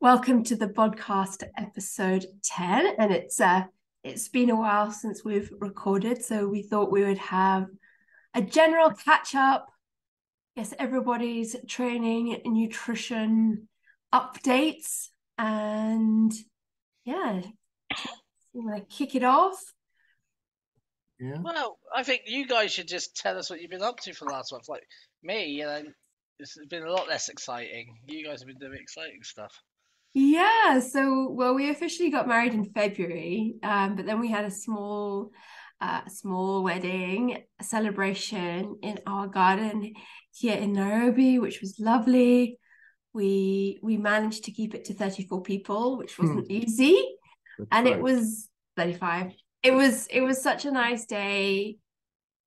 Welcome to the podcast episode 10, and it's been a while since we've recorded, so we thought we would have a general catch up. Yes, everybody's training, nutrition updates, and yeah, you want to kick it off? Yeah. Well, I think you guys should just tell us what you've been up to for the last month. Like me, it's been a lot less exciting. You guys have been doing exciting stuff. Yeah, so we officially got married in February, but then we had a small wedding celebration in our garden here in Nairobi, which was lovely. We managed to keep it to 34 people, which wasn't easy, and it was 35. It was such a nice day.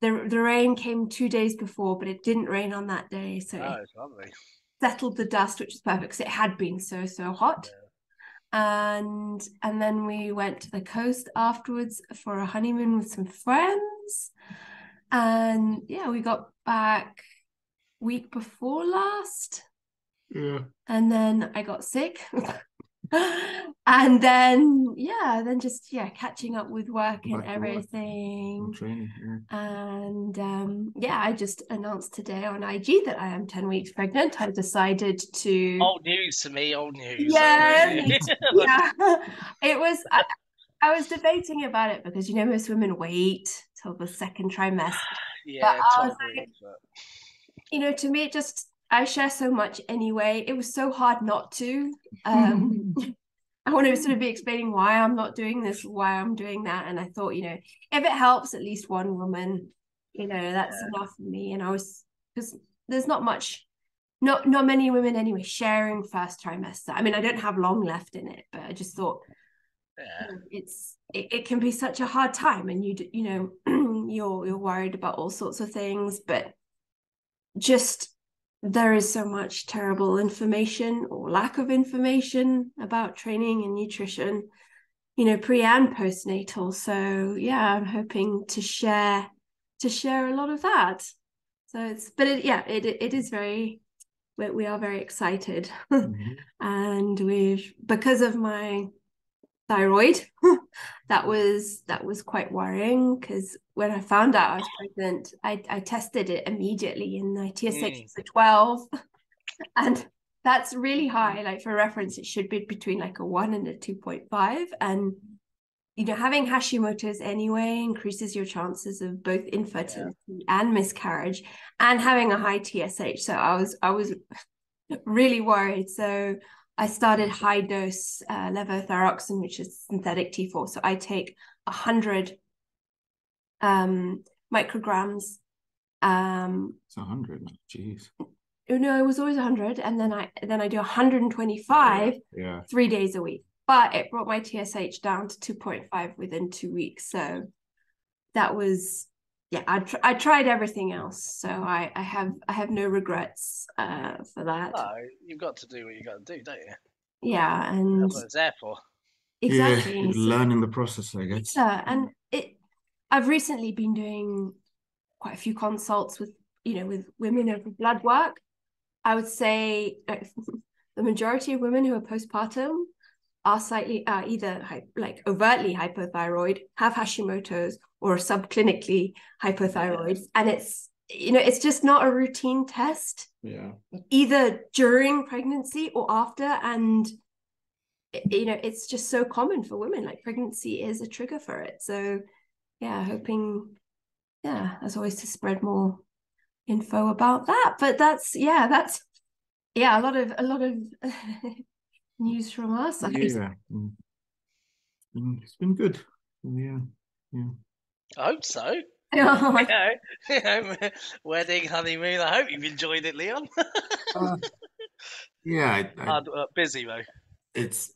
The rain came 2 days before, but it didn't rain on that day, so Oh, it it's lovely. settled the dust, which is perfect because it had been so hot. And then we went to the coast afterwards for a honeymoon with some friends. And yeah, we got back week before last. Yeah. And then I got sick. And then just catching up with work and everything. Training. And I just announced today on IG that I am 10 weeks pregnant. I decided to Old news to me. Old news. yeah. It was I was debating about it because most women wait till the second trimester. But Yeah, I was 12 like, weeks. But... to me, I share so much anyway. It was so hard not to. I want to sort of be explaining why I'm not doing this, why I'm doing that. And I thought, if it helps at least one woman, that's enough for me. And I was, because there's not many women anyway sharing first trimester. I mean, I don't have long left in it, but I just thought it can be such a hard time, and you're worried about all sorts of things, but just there is so much terrible information or lack of information about training and nutrition, pre and postnatal. So yeah, I'm hoping to share a lot of that. So it is very, we are very excited. And because of my thyroid, that was quite worrying, because when I found out I was pregnant, I tested it immediately and my TSH was a 12, and that's really high. Like, for reference, it should be between like a 1 and a 2.5, and having Hashimoto's anyway increases your chances of both infertility and miscarriage, and having a high TSH. So I was really worried. So I started high dose levothyroxine, which is synthetic T4. So I take 100 micrograms. It's 100. Jeez. Oh no, it was always 100, and then I do 125 3 days a week. But it brought my TSH down to 2.5 within 2 weeks. So that was, I tried everything else. So I have no regrets for that. No, you've got to do what you got to do, don't you? Yeah, and that's what it's there for. Exactly. Yeah, learn in the process, I guess. And I've recently been doing quite a few consults with women over blood work. I would say the majority of women who are postpartum are slightly either overtly hypothyroid, have Hashimoto's, or are subclinically hypothyroid. And it's just not a routine test. Yeah. Either during pregnancy or after. And it's just so common for women. Like, pregnancy is a trigger for it. So yeah, hoping, as always, to spread more info about that. But that's a lot of news from us. Yeah. It's been good. Yeah. I hope so. Wedding, honeymoon. I hope you've enjoyed it, Leon. Busy though. It's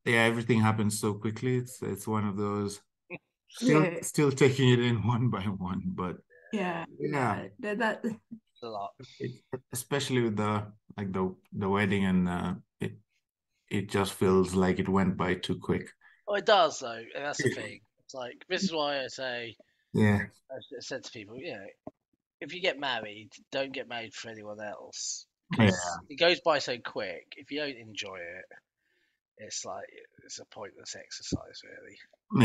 everything happens so quickly. It's one of those still taking it in one by one, but that a lot. Especially with the wedding, and it just feels like it went by too quick. Oh, it does though, and that's the thing. It's like, this is why I say, I said to people, if you get married, don't get married for anyone else. It goes by so quick. If you don't enjoy it, it's like it's a pointless exercise, really.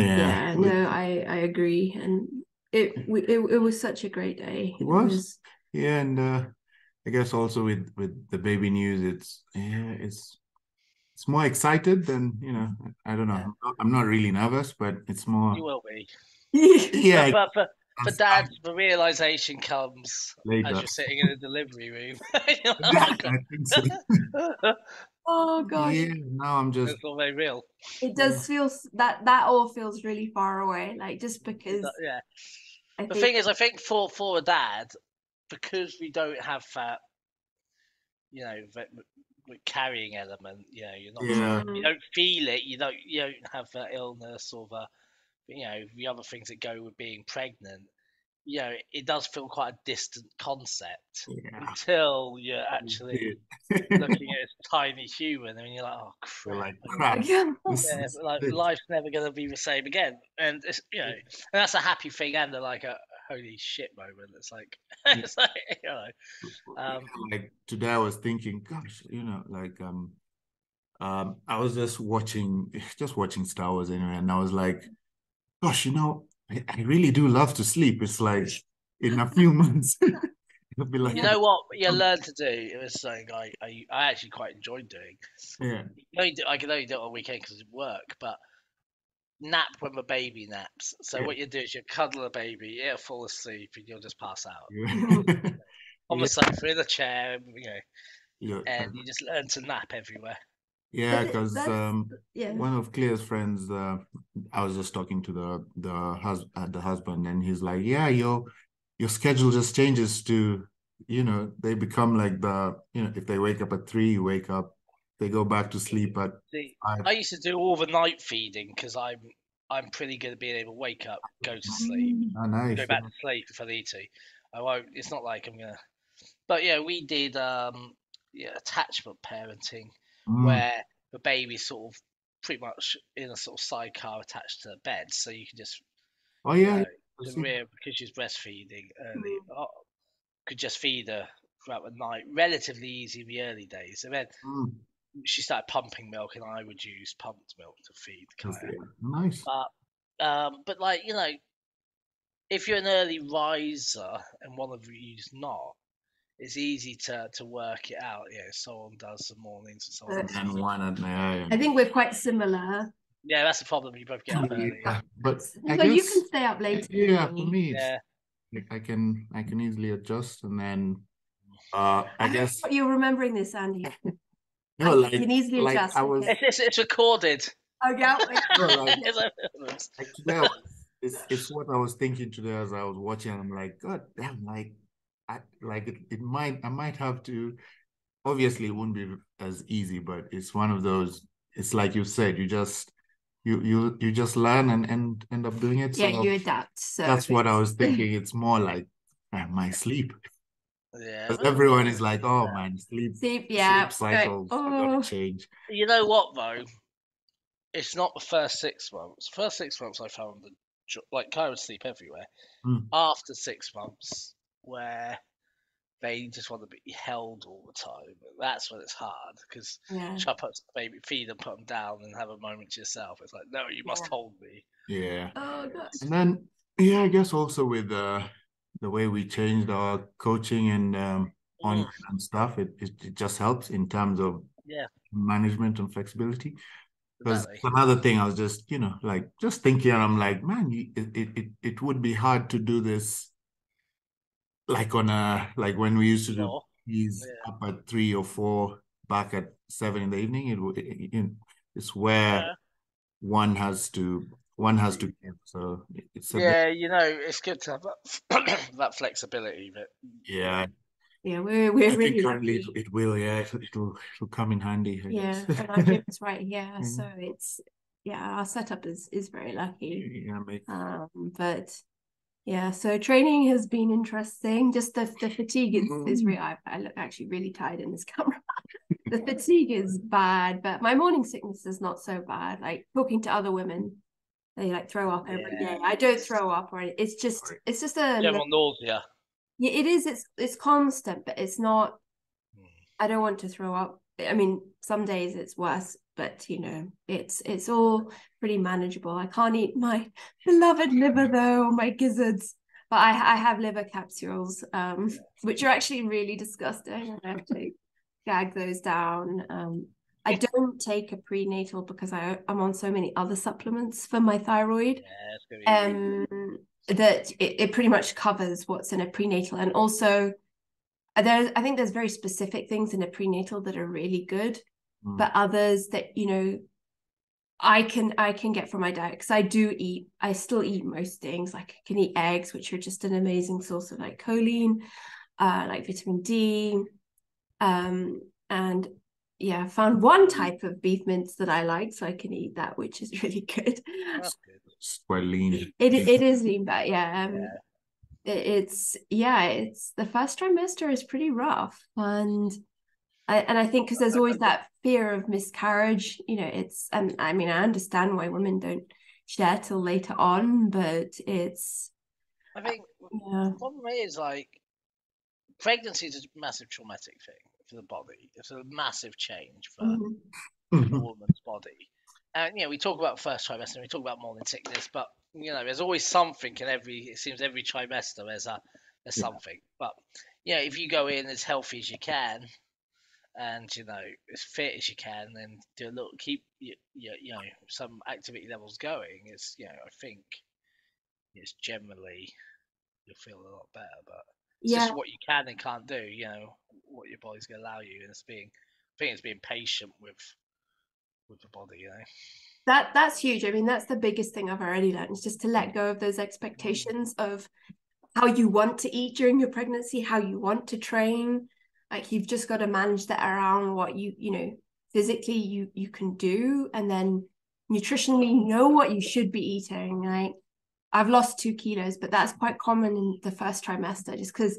Yeah, no, I agree, and it was such a great day. It was. Yeah, and I guess also with the baby news, it's more excited than, I don't know. I'm not really nervous, but it's more. You will be. Yeah. But for Dad, the realization comes later. as you're sitting in a delivery room. You're like, I think so. Oh gosh. Yeah, now I'm just. It's all very real. It does feel that all feels really far away, like just because. Yeah. The thing is, I think for a dad, because we don't have that, that carrying element, you're not, you don't feel it, you don't have that illness or the other things that go with being pregnant. It does feel quite a distant concept until you're actually looking at a tiny human, and you're like, oh crap! You're like, crap. Life's never going to be the same again, and it's and that's a happy thing and a holy shit moment. It's like, like today I was thinking, gosh, I was just watching Star Wars anyway, and I was like, gosh, I really do love to sleep. It's like in a few months, it'll be like, you know what you learn to do. It was something I actually quite enjoyed doing. Yeah, I can only do it on weekend because of work, but nap when the baby naps. So what you do is you cuddle a baby, it'll fall asleep, and you'll just pass out on the sofa in a chair, and you just learn to nap everywhere. Yeah, because one of Clea's friends, I was just talking to the husband, and he's like, "Yeah, your schedule just changes to, they become like if they wake up at 3, you wake up, they go back to sleep at 5." I used to do all the night feeding because I'm pretty good at being able to wake up, go to sleep, nice. go back to sleep if I need to. I won't. It's not like I'm gonna. But yeah, we did attachment parenting where the baby's sort of pretty much in a sort of sidecar attached to the bed, so you can just because she's breastfeeding early, could just feed her throughout the night, relatively easy in the early days, and then she started pumping milk, and I would use pumped milk to feed Clea. Nice. But if you're an early riser and one of you's not, it's easy to work it out. Someone does the mornings and someone and one at night. I think we're quite similar. Yeah, that's the problem. You both get up early. But you can stay up later. Yeah, for me, I can easily adjust, and then I guess you're remembering this, Andy. No, you can easily adjust. It's recorded. Okay. It's what I was thinking today as I was watching. I'm like, God damn, I might have to. Obviously, it won't be as easy, but it's one of those. It's like you said, you just learn and end up doing it. Yeah, so you adapt. So that's what I was thinking. It's more like my sleep. Yeah, everyone is like, oh man, sleep cycles gotta change. You know what though? It's not the first 6 months. First 6 months, I found Kai would sleep everywhere. After 6 months, where they just want to be held all the time, that's when it's hard because try to put the baby, feed them, put them down, and have a moment to yourself. It's like, no, you must hold me. Yeah. Oh gosh. And then I guess also with the way we changed our coaching and online and stuff, it just helps in terms of management and flexibility. Because another thing, I was just just thinking, and I'm like, man, it would be hard to do this like when we used to do these up at 3 or 4, back at 7 in the evening. It's where one has to give. So it's it's good to have that flexibility. But we're really currently it will it'll come in handy. I guess. And our gym is right here, so it's our setup is very lucky. But so training has been interesting. Just the fatigue is real. I look actually really tired in this camera. The fatigue is bad, but my morning sickness is not so bad. Like talking to other women, they throw up every day. I don't throw up, or it's just a general nausea. Yeah, it is. It's constant, but it's not. I don't want to throw up I mean, some days it's worse, but you know, it's all pretty manageable. I can't eat my beloved liver though, or my gizzards, but I have liver capsules, which are actually really disgusting. I have to gag those down. I don't take a prenatal because I'm on so many other supplements for my thyroid. That it pretty much covers what's in a prenatal, and also I think there's very specific things in a prenatal that are really good, but others that, you know, I can get from my diet, because I still eat most things. Like I can eat eggs, which are just an amazing source of like choline, like vitamin D, and yeah, I found one type of beef mince that I like, so I can eat that, which is really good. That's good. It's quite lean. It is lean, but it's the first trimester is pretty rough, and I think because there's always that fear of miscarriage, you know, and I mean, I understand why women don't share till later on, but I think the problem is, like, pregnancy is a massive traumatic thing for the body. It's a massive change for a woman's body. And, you know, we talk about first trimester and we talk about morning sickness, but, you know, there's always something in it seems every trimester there's something. But, you know, if you go in as healthy as you can and, you know, as fit as you can, then do a little, keep, you know, some activity levels going, it's, you know, I think it's generally, you'll feel a lot better. But it's just what you can and can't do, you know, what your body's going to allow you. And I think it's being patient with the body, you know. That's huge. I mean, that's the biggest thing I've already learned, is just to let go of those expectations of how you want to eat during your pregnancy, how you want to train. Like, you've just got to manage that around what you know, physically you can do, and then nutritionally know what you should be eating. Like, I've lost 2 kilos, but that's quite common in the first trimester, just because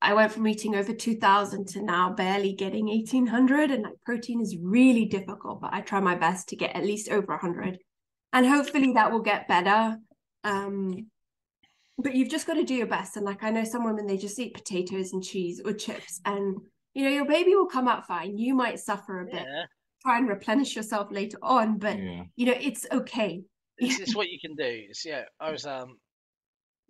I went from eating over 2,000 to now barely getting 1,800, and like protein is really difficult, but I try my best to get at least over 100, and hopefully that will get better. But you've just got to do your best. And like, I know some women, they just eat potatoes and cheese or chips, and you know, your baby will come out fine. You might suffer a bit, try and replenish yourself later on, but you know, it's okay. It's what you can do.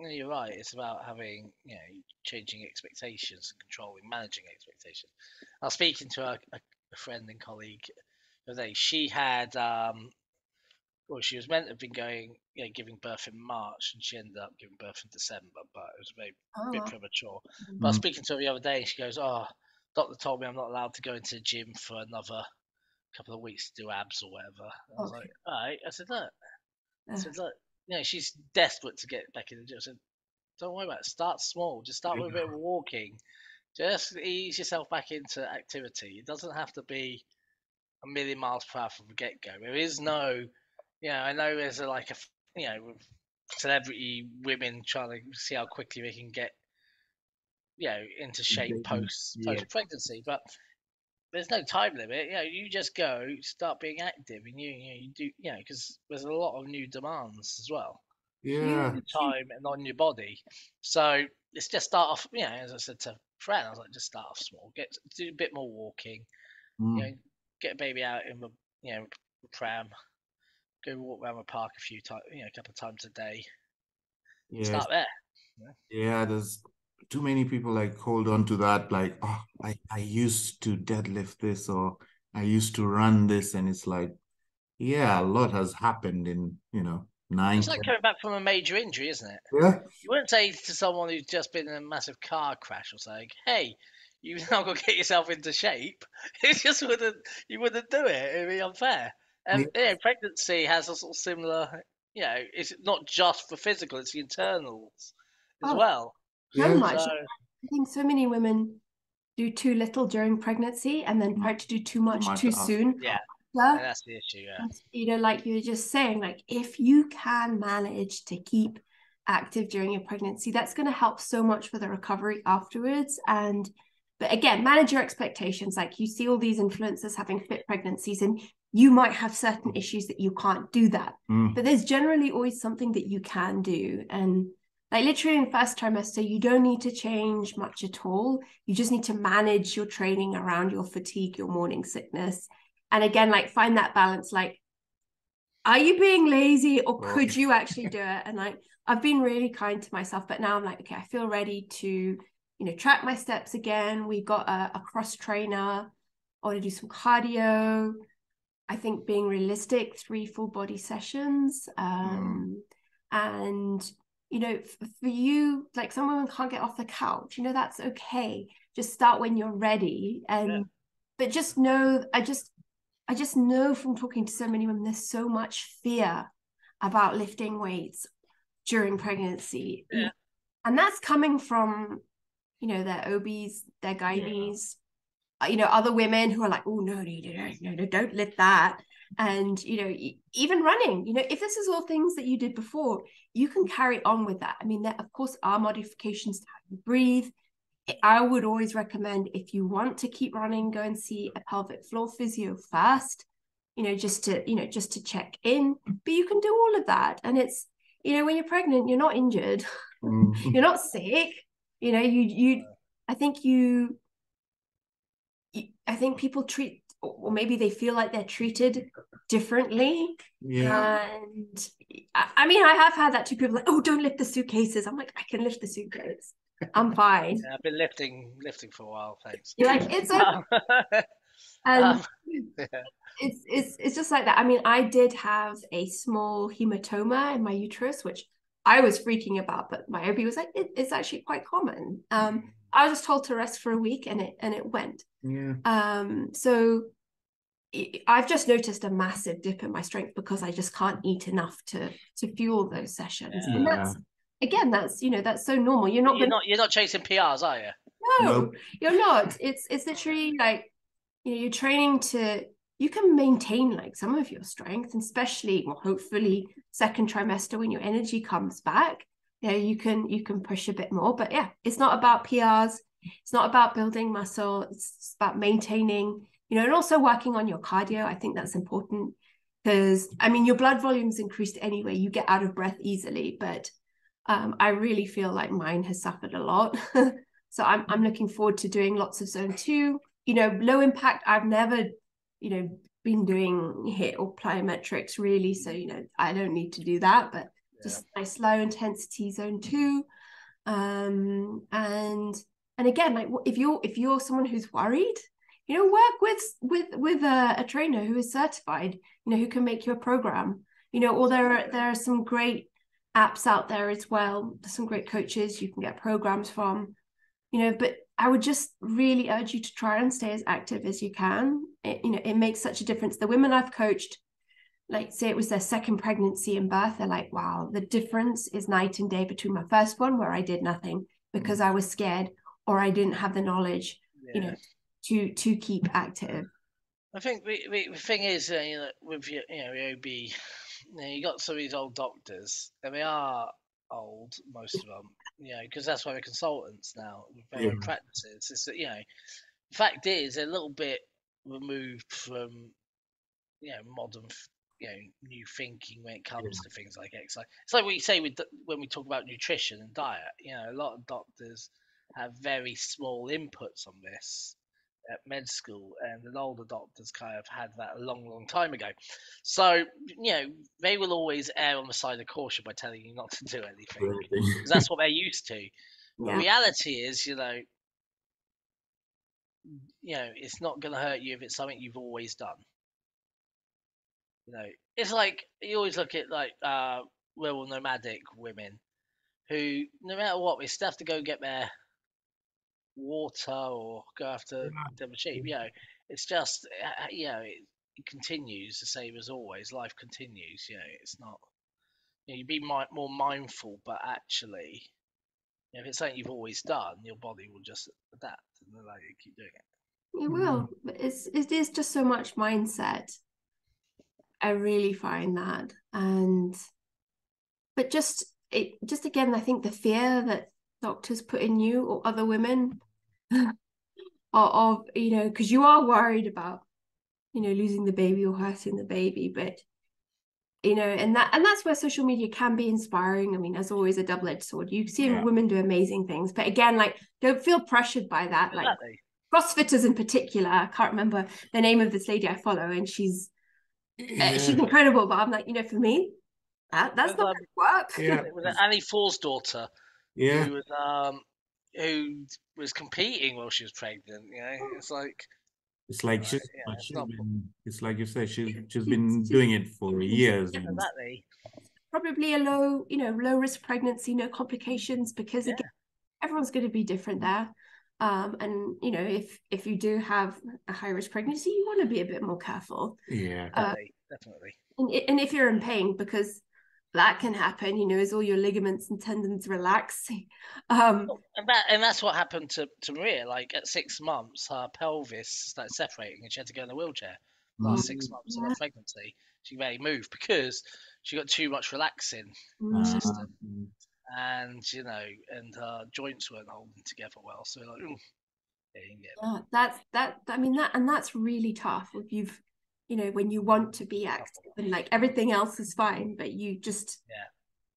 You're right. It's about having, you know, changing expectations and managing expectations. I was speaking to a friend and colleague the other day. She had, she was meant to have been giving birth in March, and she ended up giving birth in December, but it was a bit premature. But I was speaking to her the other day, and she goes, "Oh, doctor told me I'm not allowed to go into the gym for another couple of weeks to do abs or whatever." I was like, "All right." I said, "Look, you know, she's desperate to get back in the gym." I said, "Don't worry about it. Start small. Just start with a bit of walking. Just ease yourself back into activity. It doesn't have to be a million miles per hour from the get-go. There is no, you know, I know there's you know, with celebrity women trying to see how quickly they can get, you know, into shape post pregnancy, but there's no time limit. You know, you just go, start being active, and you do, you know, because there's a lot of new demands as well. On time and on your body. So it's just start off, you know, as I said to Fran, I was like, just start off small, do a bit more walking, you know, get a baby out in the, you know, pram, go walk around the park a few times, you know, a couple of times a day. Start there. Yeah, there's too many people like hold on to that, like, oh, I used to deadlift this, or I used to run this, and it's like, yeah, a lot has happened in, you know, 9. It's like coming back from a major injury, isn't it? Yeah. You wouldn't say to someone who's just been in a massive car crash or something, "Hey, you've now got to get yourself into shape." It just you wouldn't do it. It'd be unfair. And yeah, pregnancy has a sort of similar, you know, it's not just for physical, it's the internals as well. So much. I think so many women do too little during pregnancy and then try to do too much too soon. Yeah. And that's the issue, You know, like you were just saying, like, if you can manage to keep active during your pregnancy, that's going to help so much for the recovery afterwards. But again, manage your expectations. Like, you see all these influencers having fit pregnancies, and you might have certain issues that you can't do that. But there's generally always something that you can do. And Like literally in first trimester, you don't need to change much at all. You just need to manage your training around your fatigue, your morning sickness. And again, like find that balance. Like, are you being lazy or could you actually do it? And like, I've been really kind to myself, but now I'm like, okay, I feel ready to, track my steps again. We got a cross trainer. I want to do some cardio. I think being realistic, 3 full body sessions. And, for you, like some women can't get off the couch, that's okay. Just start when you're ready. But just know, I just know from talking to so many women, there's so much fear about lifting weights during pregnancy. Yeah. And that's coming from, their OBs, their gynaes, other women who are like, oh, no, don't lift that. And, even running, if this is all things that you did before, you can carry on with that. I mean, there, of course, are modifications to how you breathe. I would always recommend if you want to keep running, go and see a pelvic floor physio first, just to check in. But you can do all of that. And it's, when you're pregnant, you're not injured. You're not sick. I think people treat, or maybe they feel like they're treated differently. Yeah. And I mean, I have had that too. People like, oh, don't lift the suitcases. I'm like, I can lift the suitcase. I'm fine. Yeah, I've been lifting for a while, thanks. You're like, it's okay. And it's just like that. I mean, I did have a small hematoma in my uterus, which I was freaking about, but my OB was like, it's actually quite common. I was just told to rest for a week, and it went. Yeah. So I've just noticed a massive dip in my strength because I just can't eat enough to fuel those sessions. Yeah. And that's so normal. You're not chasing PRs, are you? No, Nope. You're not. It's literally like, you're training you can maintain like some of your strength, and especially, well, hopefully second trimester when your energy comes back, you can push a bit more. But yeah, it's not about PRs. It's not about building muscle. It's about maintaining, and also working on your cardio. I think that's important because, I mean, your blood volume's increased anyway. You get out of breath easily, but I really feel like mine has suffered a lot. So I'm looking forward to doing lots of zone 2, low impact. I've never, been doing HIIT or plyometrics really. So, I don't need to do that, but just nice low intensity zone 2. And again, like if you're someone who's worried, work with a trainer who is certified, who can make you a program, or there are some great apps out there as well. There's some great coaches you can get programs from. But I would just really urge you to try and stay as active as you can. It makes such a difference. The women I've coached, like say it was their second pregnancy and birth, they're like, wow, the difference is night and day between my first one, where I did nothing because I was scared or I didn't have the knowledge, to keep active. I think the thing is, with your, your OB, you got some of these old doctors, and they are old, most of them, because that's why they're consultants now with their own practices. It's that, the fact is, they're a little bit removed from, modern, new thinking when it comes to things like exercise. It's like what you say when we talk about nutrition and diet. A lot of doctors have very small inputs on this at med school, and an older doctors kind of had that a long time ago. So they will always err on the side of caution by telling you not to do anything because that's what they're used to. But reality is, it's not going to hurt you if it's something you've always done. It's like you always look at like rural nomadic women who, no matter what, they still have to go get their water or go after them sheep. It's just it continues the same as always. Life continues. It's not. You be more mindful, but actually, if it's something you've always done, your body will just adapt and allow you to keep doing it. It will. It is just so much mindset. I really find that, but just again, I think the fear that doctors put in you or other women, of because you are worried about losing the baby or hurting the baby, but you know, and that's where social media can be inspiring. I mean, as always, a double-edged sword. You see women do amazing things, but again, like, don't feel pressured by that. Exactly. Like CrossFitters in particular, I can't remember the name of this lady I follow, and she's incredible. But I'm like, you know, for me, that's not going to work. Yeah. It was Annie Ford's daughter. Yeah. Who was competing while she was pregnant. You know, it's like it's like you say, she's been doing it for years. Yeah, exactly. Probably a low risk pregnancy, no complications, because again, everyone's going to be different there. And you know, if you do have a high risk pregnancy, you want to be a bit more careful. Yeah, definitely. And if you're in pain, because that can happen, you know, as all your ligaments and tendons relax. And that's what happened to Maria. Like at 6 months, her pelvis started separating, and she had to go in a wheelchair. Last 6 months of her pregnancy, she barely moved because she got too much relaxing in the system, and you know, and her joints weren't holding together well. So like, that's really tough. If you've, you know, when you want to be active and like everything else is fine, but you just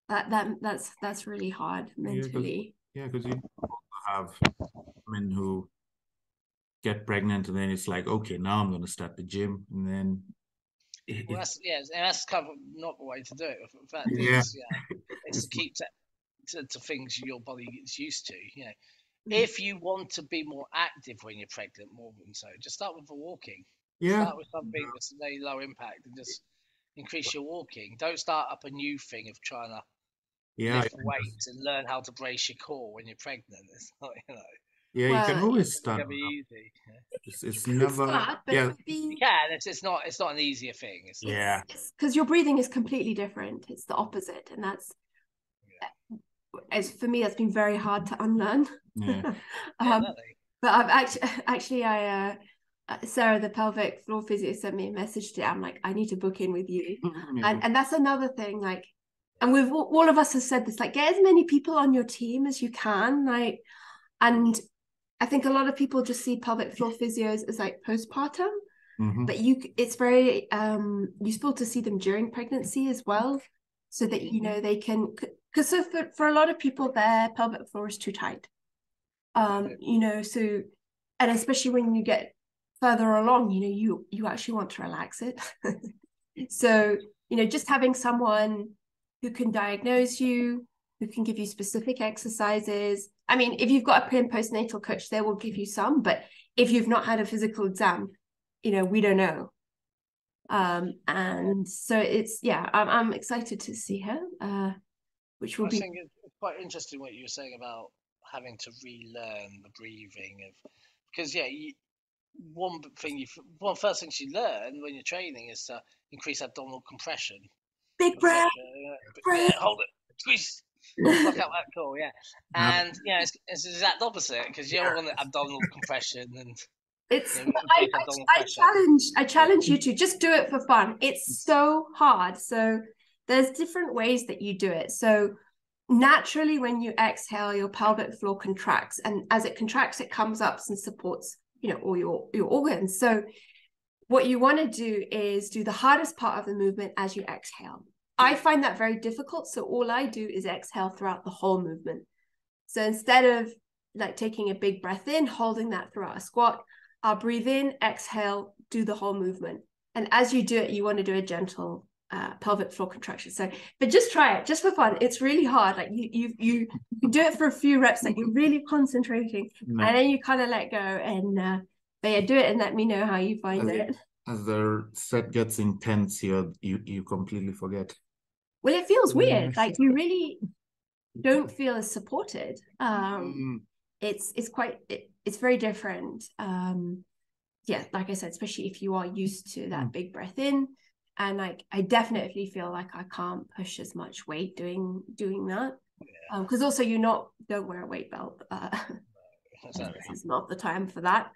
that's really hard mentally. Because you have women who get pregnant and then it's like, okay, now I'm going to start the gym, and then that's kind of not the way to do it. In fact, it's to keep to things your body gets used to. You know, if you want to be more active when you're pregnant, more than so, just start with the walking. Start with something that's very low impact and just increase your walking. Don't start up a new thing of trying to lift weights and learn how to brace your core when you're pregnant. It's not, you know. Yeah, you can always start. It's never easy. It's never. You can. It's not an easier thing. It's because your breathing is completely different. It's the opposite, and that's as for me, that's been very hard to unlearn. Yeah. But I've actually Sarah, the pelvic floor physio, sent me a message today. I'm like, I need to book in with you, and that's another thing. Like, and we've all of us have said this, like, get as many people on your team as you can, like, and I think a lot of people just see pelvic floor physios as like postpartum, but it's very useful to see them during pregnancy as well, so that you know they can, because for a lot of people their pelvic floor is too tight, you know, so, and especially when you get further along, you know, you actually want to relax it. So, you know, just having someone who can diagnose you, who can give you specific exercises. I mean, if you've got a pre and postnatal coach, they will give you some, but if you've not had a physical exam, you know, we don't know. And so it's, I'm excited to see her, which will be. I think it's quite interesting what you were saying about having to relearn the breathing because one first thing you learn when you're training is to increase abdominal compression. Big breath. Hold it. Squeeze. Look out that core, and it's the exact opposite because you don't want abdominal compression and. I challenge you to just do it for fun. It's so hard. So there's different ways that you do it. So naturally, when you exhale, your pelvic floor contracts, and as it contracts, it comes up and supports, you know, all your organs. So what you want to do is do the hardest part of the movement as you exhale. I find that very difficult. So all I do is exhale throughout the whole movement. So instead of like taking a big breath in, holding that throughout a squat, I'll breathe in, exhale, do the whole movement. And as you do it, you want to do a gentle pelvic floor contraction. So, but just try it, just for fun. It's really hard. Like you do it for a few reps, like you're really concentrating, and then you kind of let go. And do it and let me know how you find it. As the set gets intense, you completely forget. Well, it feels weird. Like you really don't feel as supported. It's very different. Like I said, especially if you are used to that big breath in, and like I definitely feel like I can't push as much weight doing that. Because also don't wear a weight belt. This is not the time for that.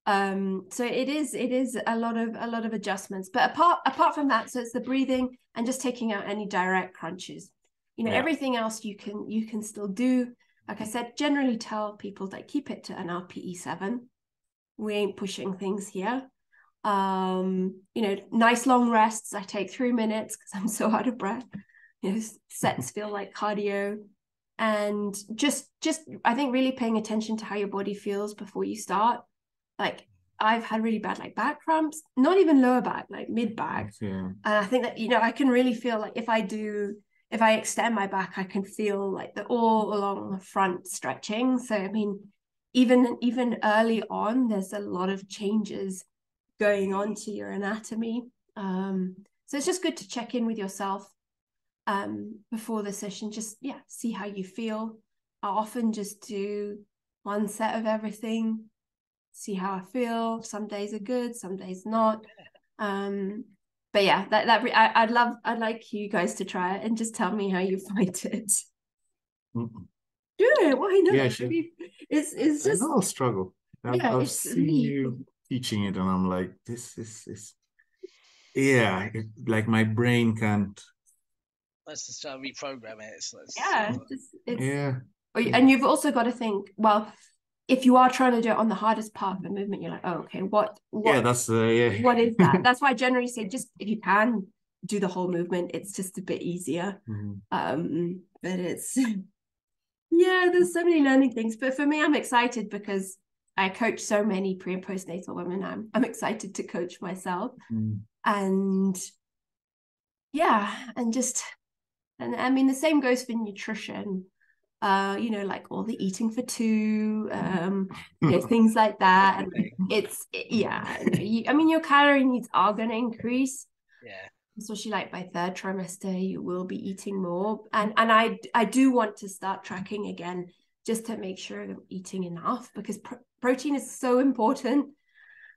So it is a lot of adjustments. But apart from that, so it's the breathing and just taking out any direct crunches. You know, everything else you can still do. Like I said, generally tell people that keep it to an RPE 7. We ain't pushing things here. Nice long rests. I take 3 minutes because I'm so out of breath. Sets feel like cardio. And just I think really paying attention to how your body feels before you start. Like I've had really bad like back cramps, not even lower back, like mid back. Yeah. And I think that, I can really feel like if I extend my back, I can feel like all along the front stretching. So, I mean, even early on, there's a lot of changes going on to your anatomy. So it's just good to check in with yourself before the session. Just, see how you feel. I often just do one set of everything, see how I feel. Some days are good, some days not. But yeah, I'd like you guys to try it and just tell me how you find it. Do it. Why not? Yeah, sure. It's just a struggle. I've seen you teaching it, and I'm like, this is like my brain can't. Let's just reprogram it. And you've also got to think, well, if you are trying to do it on the hardest part of the movement, you're like, oh, okay, what that's what is that? That's why I generally say, just if you can do the whole movement, it's just a bit easier. But it's there's so many learning things. But for me, I'm excited because I coach so many pre and postnatal women. I'm excited to coach myself. And and I mean, the same goes for nutrition. Like all the eating for two, things like that. I mean, your calorie needs are going to increase. Yeah. Especially like by 3rd trimester, you will be eating more. And I do want to start tracking again, just to make sure I'm eating enough, because protein is so important.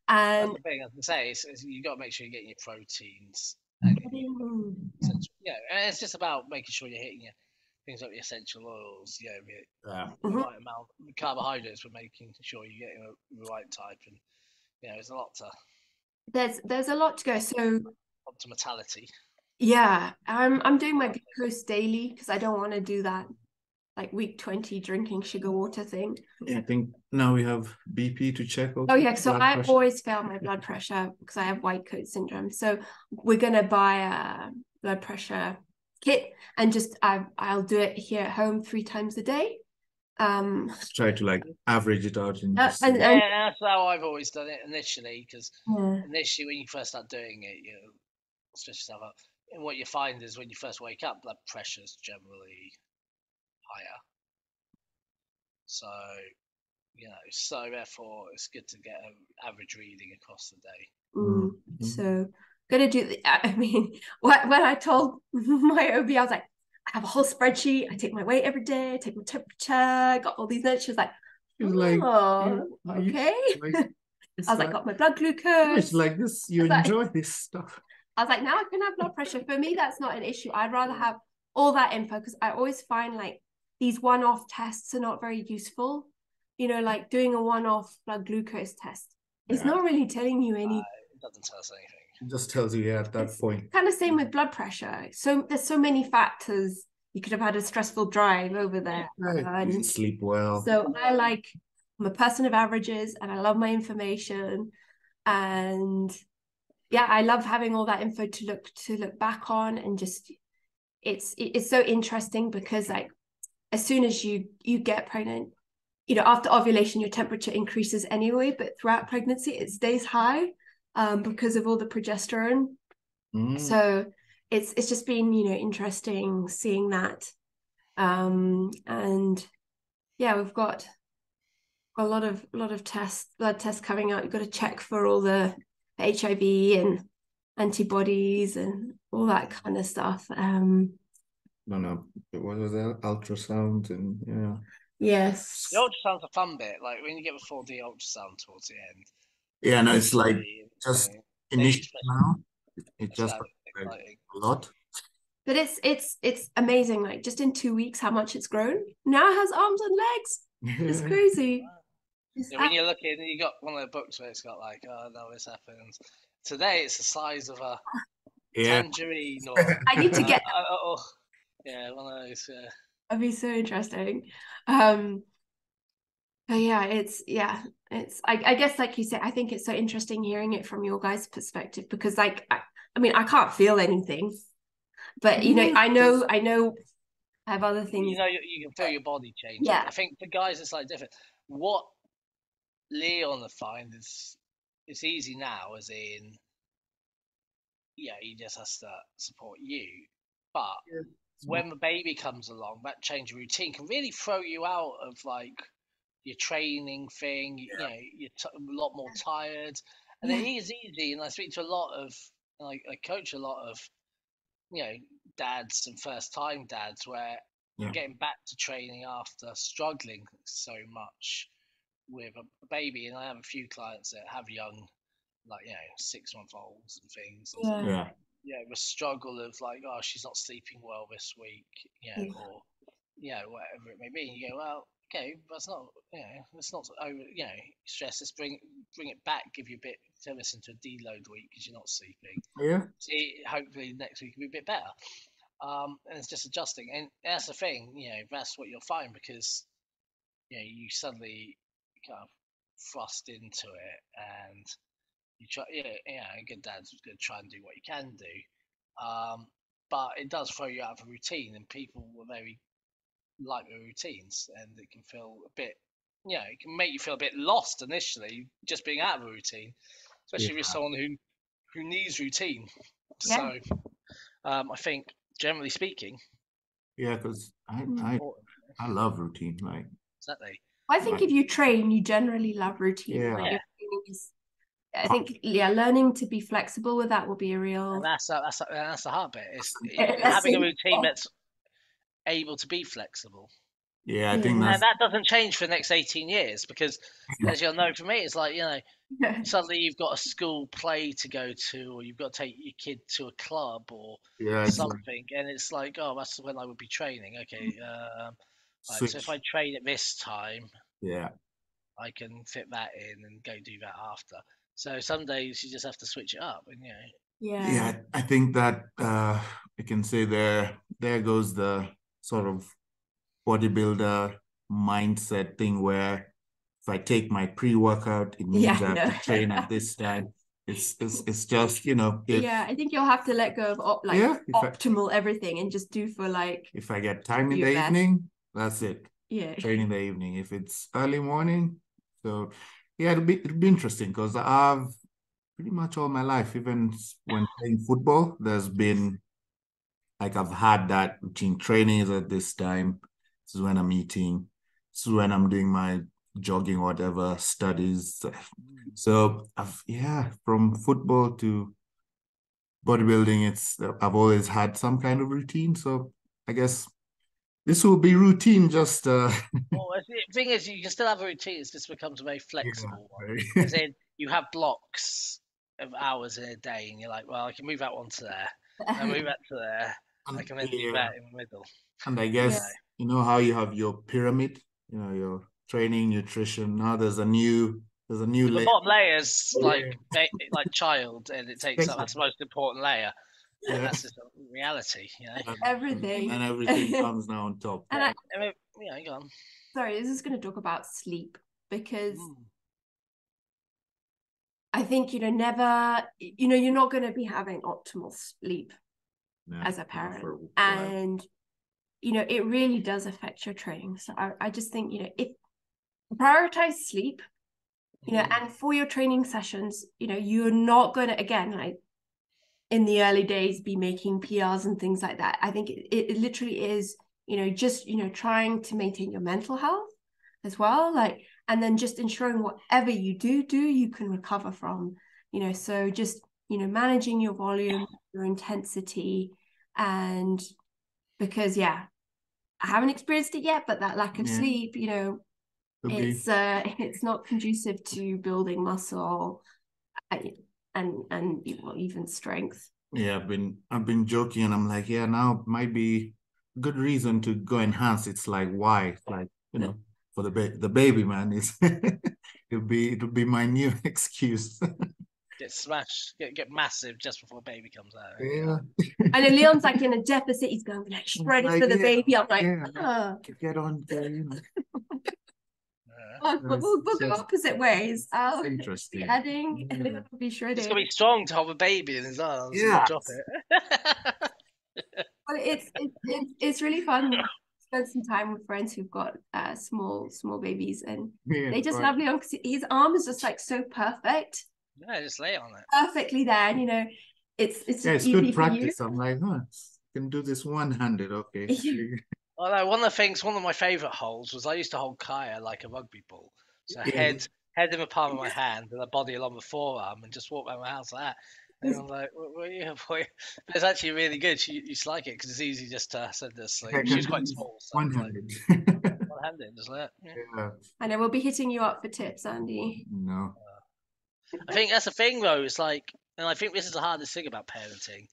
And that's the thing I was going to say is you got to make sure you're getting your proteins. And it's just about making sure you're hitting your things like the essential oils, the right amount of carbohydrates, but making sure you're getting the right type. And there's a lot to. There's a lot to go. So up to mortality. Yeah, I'm doing my glucose daily because I don't want to do that like week 20 drinking sugar water thing. Yeah, I think now we have BP to check. Oh yeah, so I always fail my blood pressure because I have white coat syndrome. So we're gonna buy a blood pressure kit and just I'll do it here at home 3 times a day. Try to like average it out. And that's how I've always done it initially, because initially when you first start doing it, stress yourself up. And what you find is when you first wake up, blood pressure is generally higher. So, so therefore it's good to get an average reading across the day. So, gotta do. I mean, when I told my OB, I was like, I have a whole spreadsheet. I take my weight every day. I take my temperature. I got all these notes. She was like, okay. I was like, got my blood glucose. It's like this. You enjoy this stuff. I was like, now I can have blood pressure. For me, that's not an issue. I'd rather have all that info, because I always find like these one-off tests are not very useful. Like doing a one-off blood glucose test. It's not really telling you any. It doesn't tell us anything. It just tells you at that point. Kind of same with blood pressure. So there's so many factors. You could have had a stressful drive over there. You didn't sleep well. So I'm a person of averages, and I love my information. And I love having all that info to look back on, and just it's so interesting because like as soon as you get pregnant, after ovulation your temperature increases anyway, but throughout pregnancy it stays high because of all the progesterone. So it's just been interesting seeing that. And we've got a lot of blood tests coming out. You've got to check for all the HIV and antibodies and all that kind of stuff. No, what was that? Ultrasound and Yes. The ultrasound's a fun bit, like when you get the 4D ultrasound towards the end. Yeah, no, it's like just initially now. It just like a lot. But it's amazing, like just in 2 weeks how much it's grown. Now it has arms and legs. It's crazy. When you're looking, you got one of the books where it's got like, oh no, this happens. Today it's the size of a tangerine. Or I need to get one of those. That'd be so interesting. Oh yeah, I guess like you said, I think it's so interesting hearing it from your guys' perspective, because like I mean I can't feel anything, but you know, I know I have other things. You know, you can feel your body changing. Yeah. I think for guys it's like different. What Leon find is it's easy now, as in, yeah, he just has to support you. But when the baby comes along, that change of routine can really throw you out of like your training thing. You know, you're a lot more tired, and it is easy. And I speak to a lot of, like, I coach a lot of, you know, dads and first time dads where getting back to training after struggling so much with a baby. And I have a few clients that have young, like, you know, 6-month-olds and things. And the struggle of like, oh, she's not sleeping well this week, you know, or, you know, whatever it may be. And you go, well, okay, that's not, you know, let's not over, you know, stress. Let's bring it back, give you a bit, turn this into a deload week because you're not sleeping. Yeah. See, hopefully next week will be a bit better. And it's just adjusting, and that's the thing, you know, that's what you'll find, because, you know, you suddenly kind of thrust into it, and you try, a good dad's going to try and do what you can do, but it does throw you out of a routine, and people were very like the routines, and it can feel a bit, you know, it can make you feel a bit lost initially, just being out of a routine, especially with someone who needs routine. So I think, generally speaking, because I love routine. Like, exactly. I think if you train, you generally love routine. Yeah. I think learning to be flexible with that will be a real. And that's the hard bit. It's having a routine that's able to be flexible. Yeah, I think that doesn't change for the next 18 years, because, as you'll know, for me, it's like, you know, suddenly you've got a school play to go to, or you've got to take your kid to a club or something, and it's like, oh, that's when I would be training. Okay, right, so if I train at this time, I can fit that in and go do that after. So some days you just have to switch it up, and you know. Yeah, I think that I can say there goes the sort of bodybuilder mindset thing, where if I take my pre-workout, it means I have to train at this time. It's just, you know. I think you'll have to let go of optimal everything and just do for like. If I get time in the evening, that's it. Yeah. Train in the evening. If it's early morning, so yeah, it'll be interesting, because I've pretty much all my life, even when playing football, there's been like, I've had that routine. Training is at this time. This is when I'm eating. This is when I'm doing my jogging, whatever, studies. So from football to bodybuilding, I've always had some kind of routine. So I guess this will be routine, just Well, the thing is, you can still have a routine. It just becomes a very flexible one. As in, you have blocks of hours in a day, and you're like, well, I can move that one to there, and move that to there. I can then do that in the middle. And I guess, you know how you have your pyramid, you know, your training, nutrition. Now there's a new layer. The bottom layers, like child, and it takes up, that's the most important layer. And that's just reality, you know. Everything. And everything comes now on top. And go on. Sorry, this is going to talk about sleep, because I think, you know, never, you know, you're not going to be having optimal sleep as a parent. And, you know, it really does affect your training. So I just think, you know, if prioritize sleep, you know, and for your training sessions, you know, you're not going to, again, like in the early days, be making PRs and things like that. I think it literally is, you know, just, you know, trying to maintain your mental health as well, like, and then just ensuring whatever you do, you can recover from, you know. So just, you know, managing your volume, your intensity, and because I haven't experienced it yet, but that lack of sleep, you know, it's not conducive to building muscle and even strength. Yeah, I've been joking, and I'm like, now might be a good reason to go enhance. It's like, why? Like, you know, for the baby, man. It's it'll be my new excuse. Get smashed, get massive just before baby comes out. Yeah. And then Leon's like in a deficit. He's going like shredded for the baby. I'm like, get on there, you know. We'll go opposite ways. I'll interesting. be adding and then I'll be It's shredding. gonna be strong to have a baby in his arms. Yeah. Drop it. Well, it's really fun. Spend some time with friends who've got small babies, and they just lovely on, because his arm is just like so perfect. Yeah, just lay on it. Perfectly there, and you know, it's good practice. I'm like, can do this one-handed. Okay. Well, no, one of my favourite holds was I used to hold Clea like a rugby ball. So head in the palm of my hand and the body along the forearm, and just walk around my house like that. And I'm like, what are you, boy? But it's actually really good. You used to like it because it's easy just to send her to sleep. She's quite small, so one-handed. One-handed, just let. Yeah. I know we'll be hitting you up for tips, Andy. No. I think that's the thing, though. It's like, and I think this is the hardest thing about parenting.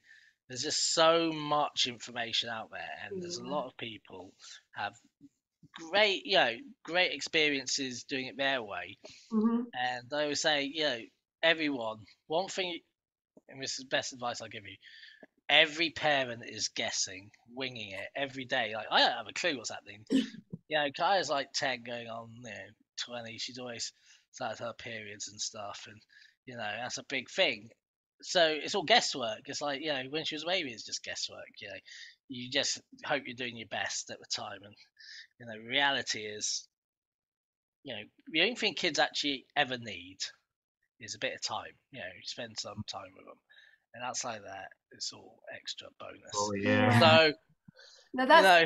There's just so much information out there, and there's a lot of people have great, great experiences doing it their way. And I always say, everyone, one thing, and this is the best advice I'll give you, every parent is guessing, winging it every day. Like, I don't have a clue what's happening. Kaya's like 10 going on, 20. She's always started her periods and stuff. And, that's a big thing. So it's all guesswork. It's like, when she was a baby, it's just guesswork. You just hope you're doing your best at the time. And, reality is, the only thing kids actually ever need is a bit of time. Spend some time with them. And outside that, it's all extra bonus. Oh, yeah. So, No,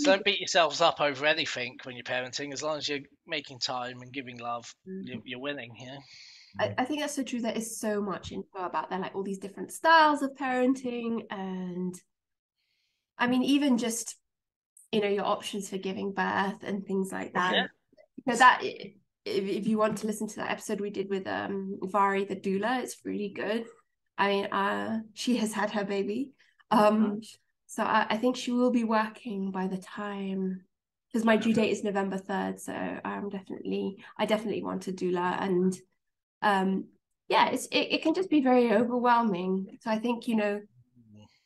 don't beat yourselves up over anything when you're parenting. As long as you're making time and giving love, you're winning. I think that's so true. There is so much info about there, like all these different styles of parenting, and I mean, even just your options for giving birth and things like that. Yeah. That if you want to listen to that episode we did with Vari the doula, it's really good. I mean, she has had her baby. So I think she will be working by the time, because my due date is November 3rd. So I definitely want a doula, and it can just be very overwhelming. So I think,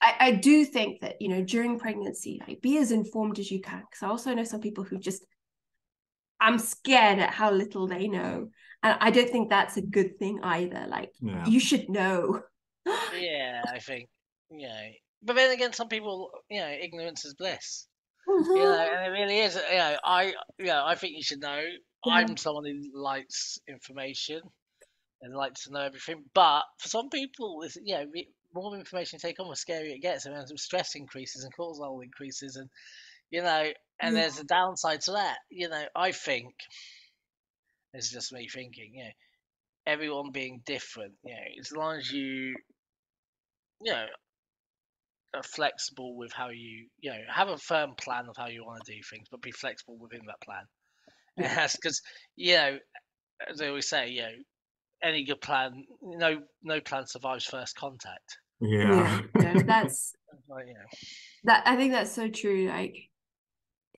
I do think that, during pregnancy, like, be as informed as you can. Because I also know some people who just, I'm scared at how little they know. And I don't think that's a good thing either. Like, you should know. Yeah, I think, but then again, some people, ignorance is bliss. Mm-hmm. And it really is. I think you should know. Yeah. I'm someone who likes information and likes to know everything. But for some people, it's, more information you take on, the scarier it gets, and stress increases and cortisol increases, and there's a downside to that. I think it's just me thinking. Everyone being different. As long as you are flexible with how you have a firm plan of how you want to do things, but be flexible within that plan. Yes, because as I always say, any good plan, no plan survives first contact. Yeah. That's that. I think that's so true.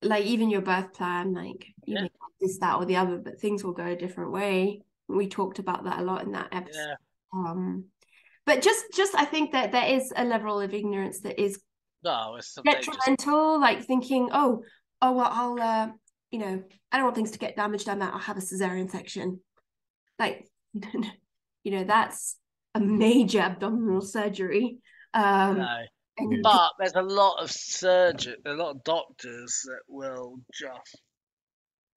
Like even your birth plan, like you may have this, that, or the other, but things will go a different way. We talked about that a lot in that episode. But just I think that there is a level of ignorance that is detrimental. Like thinking, oh well, I'll I don't want things to get damaged on that. I'll have a cesarean section. Like, that's a major abdominal surgery. But there's a lot of a lot of doctors that will just.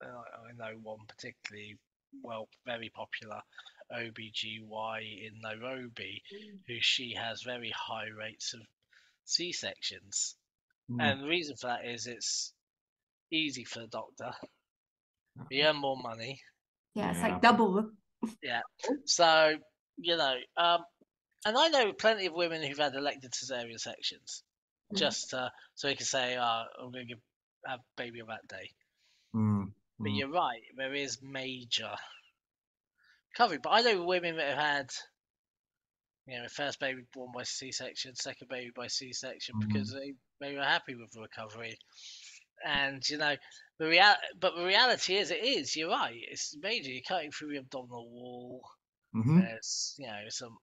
I know one particularly very popular OBGY in Nairobi, who she has very high rates of C-sections. And the reason for that is it's easy for the doctor. You earn more money. Yeah, it's like double. Yeah. So, and I know plenty of women who've had elected cesarean sections just so they can say, I'm going to have a baby on that day. But you're right, there is major recovery. But I know women that have had, first baby born by C-section, second baby by C-section, because they were happy with the recovery. And the reality is, you're right. It's major. You're cutting through the abdominal wall. There's some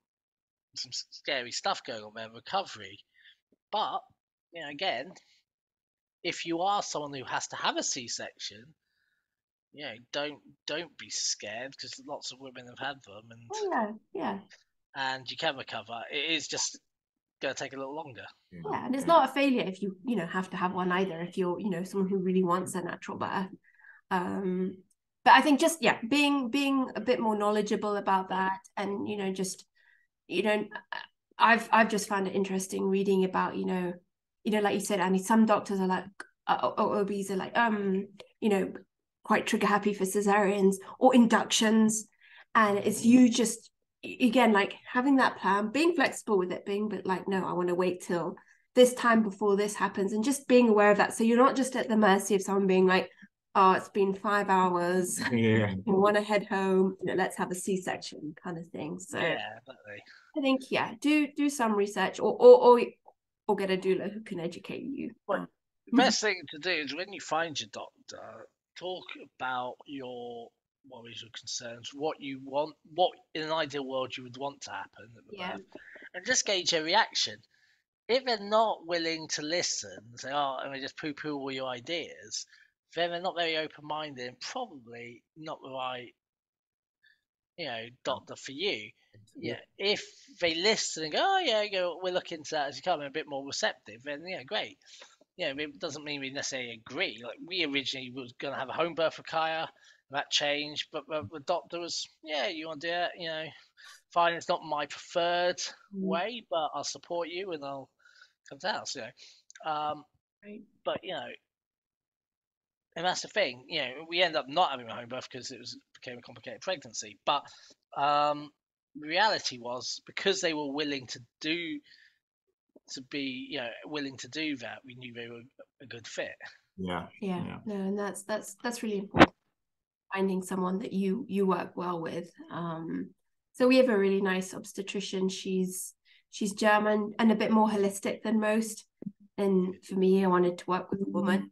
scary stuff going on there. Recovery, but again, if you are someone who has to have a C-section, don't be scared, because lots of women have had them, and you can recover. It is just going to take a little longer. And it's not a failure if you have to have one either, if you're someone who really wants a natural birth. But I think just being a bit more knowledgeable about that, and just I've just found it interesting reading about like you said, Annie, some doctors are like OBs are like quite trigger happy for cesareans or inductions, and it's you just again like having that plan, being flexible with it, but like, no, I want to wait till this time before this happens, and just being aware of that, so you're not just at the mercy of someone being like, oh, it's been 5 hours, we want to head home, let's have a C-section kind of thing. So definitely. I think do some research, or get a doula who can educate you. Well, the best thing to do is when you find your doctor, talk about your worries or concerns, what you want, what in an ideal world you would want to happen at the birth, and just gauge their reaction. If they're not willing to listen, say, oh, and they just poo-poo all your ideas, then they're not very open-minded and probably not the right, doctor for you. Yeah, if they listen and go, oh yeah, we're looking into that as you come, a bit more receptive, then great. It doesn't mean we necessarily agree. Like, we originally was going to have a home birth for Kaya, that changed, but the doctor was, you want to do it, fine. It's not my preferred way, but I'll support you and I'll come to the house, But and that's the thing, we end up not having a home birth because it became a complicated pregnancy. But the reality was, because they were willing to be willing to do that, we knew they were a good fit. No, and that's really important, finding someone that you work well with. So we have a really nice obstetrician. She's German and a bit more holistic than most, and for me, I wanted to work with a woman.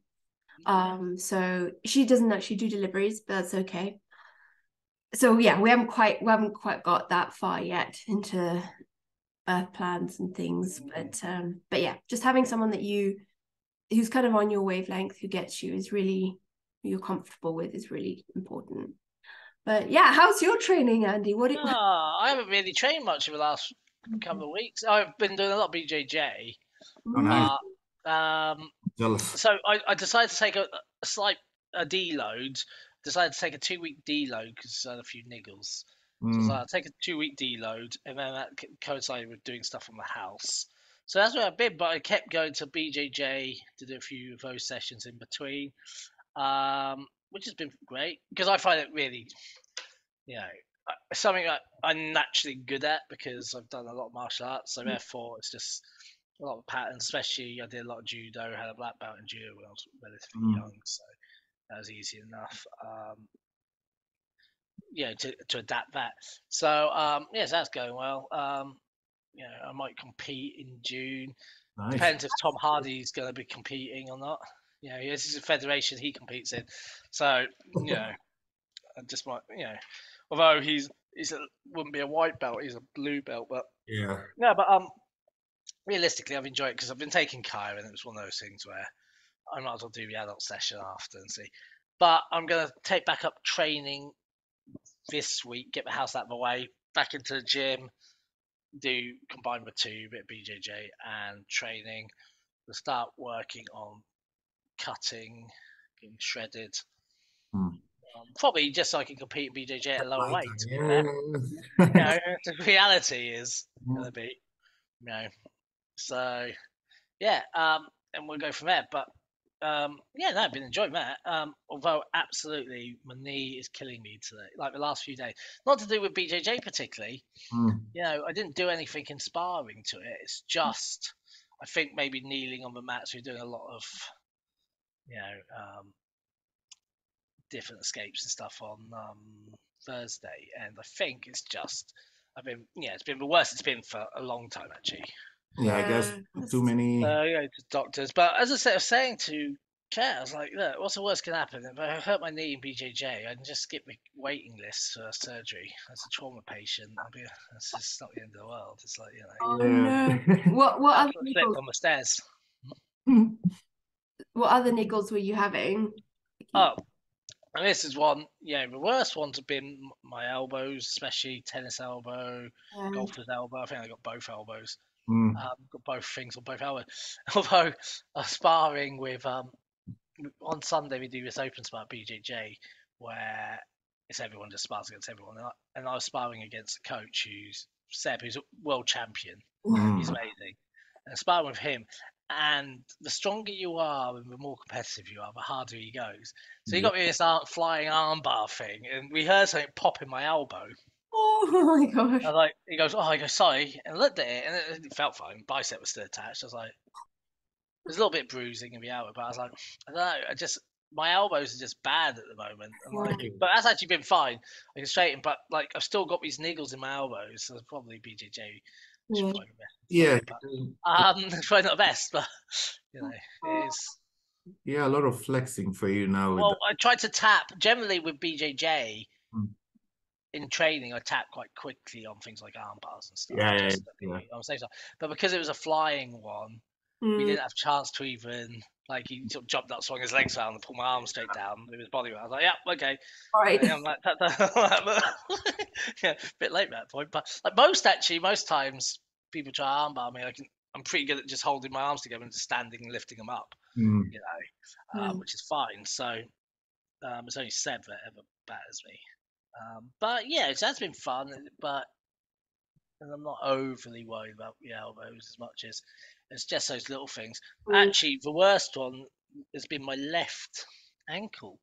So she doesn't actually do deliveries, but that's okay. So we haven't quite got that far yet into birth plans and things, but just having someone who's kind of on your wavelength, who gets you, is really, who you're comfortable with, is really important. But how's your training, Andy? I haven't really trained much over the last couple of weeks. I've been doing a lot of BJJ. Oh, nice. Jealous. So I decided to take a slight deload. Decided to take a 2-week deload because I had a few niggles. So I'll take a 2-week deload, and then that coincided with doing stuff on the house. So that's where I've been, but I kept going to BJJ to do a few of those sessions in between, which has been great, because I find it really, something that I'm naturally good at, because I've done a lot of martial arts. So therefore, it's just a lot of patterns. Especially, I did a lot of judo. Had a black belt in judo when I was relatively young, so that was easy enough. To adapt that. So so that's going well. I might compete in June. Nice. Depends if Tom Hardy's going to be competing or not. This is a federation he competes in. So I just might although he's wouldn't be a white belt, he's a blue belt, but realistically, I've enjoyed it because I've been taking Kaya, and it was one of those things where I might as well do the adult session after and see. But I'm going to take back up training this week, get the house out of the way, back into the gym, do combine the two, a bit of BJJ and training. We'll start working on cutting, getting shredded. Probably just so I can compete in BJJ at a lower weight. The reality is going to be, so and we'll go from there. But I've been enjoying that. Although absolutely, my knee is killing me today. Like the last few days, not to do with BJJ particularly. I didn't do anything inspiring to it. It's just, I think maybe kneeling on the mats. We're doing a lot of, different escapes and stuff on Thursday, and I think it's just, it's been the worst it's been for a long time actually. I guess too many doctors. But as I was saying to Kat, I was like, look, what's the worst can happen? If I hurt my knee in BJJ, I can just skip the waiting list for surgery. As a trauma patient, it's just not the end of the world. It's like, no. What other niggles on the stairs? What other niggles were you having? And this is one, the worst ones have been my elbows, especially tennis elbow, golfer's elbow. I think I got both elbows. Got both things on both elbows. Although I was sparring with, on Sunday we do this open spar at BJJ where it's everyone just spars against everyone. And I was sparring against a coach who's Seb, who's a world champion. He's amazing. And sparring with him. And the stronger you are and the more competitive you are, the harder he goes. So he got me this flying armbar thing, and we heard something pop in my elbow. Oh my gosh. I was like, he goes, sorry. And I looked at it, and it felt fine. Bicep was still attached. I was like, there's a little bit of bruising in the elbow, but I was like, I don't know. My elbows are just bad at the moment. But that's actually been fine. I can straighten, but like I've still got these niggles in my elbows. So probably BJJ. Yeah. It's probably not the best, but it is. Yeah, a lot of flexing for you now. Well, I tried to tap. Generally with BJJ, in training, I tap quite quickly on things like arm bars and stuff. Yeah. But because it was a flying one, we didn't have a chance to even, like, he sort of jumped up, swung his legs around and pulled my arm straight down with his body weight. I was like, yeah, okay. All right. I'm like, yeah, a bit late at that point. But like most times people try to armbar me, I'm pretty good at just holding my arms together and just standing and lifting them up, which is fine. So it's only Seb that ever batters me. But yeah, it has been fun, and I'm not overly worried about the elbows as much as it's just those little things. Actually, the worst one has been my left ankle.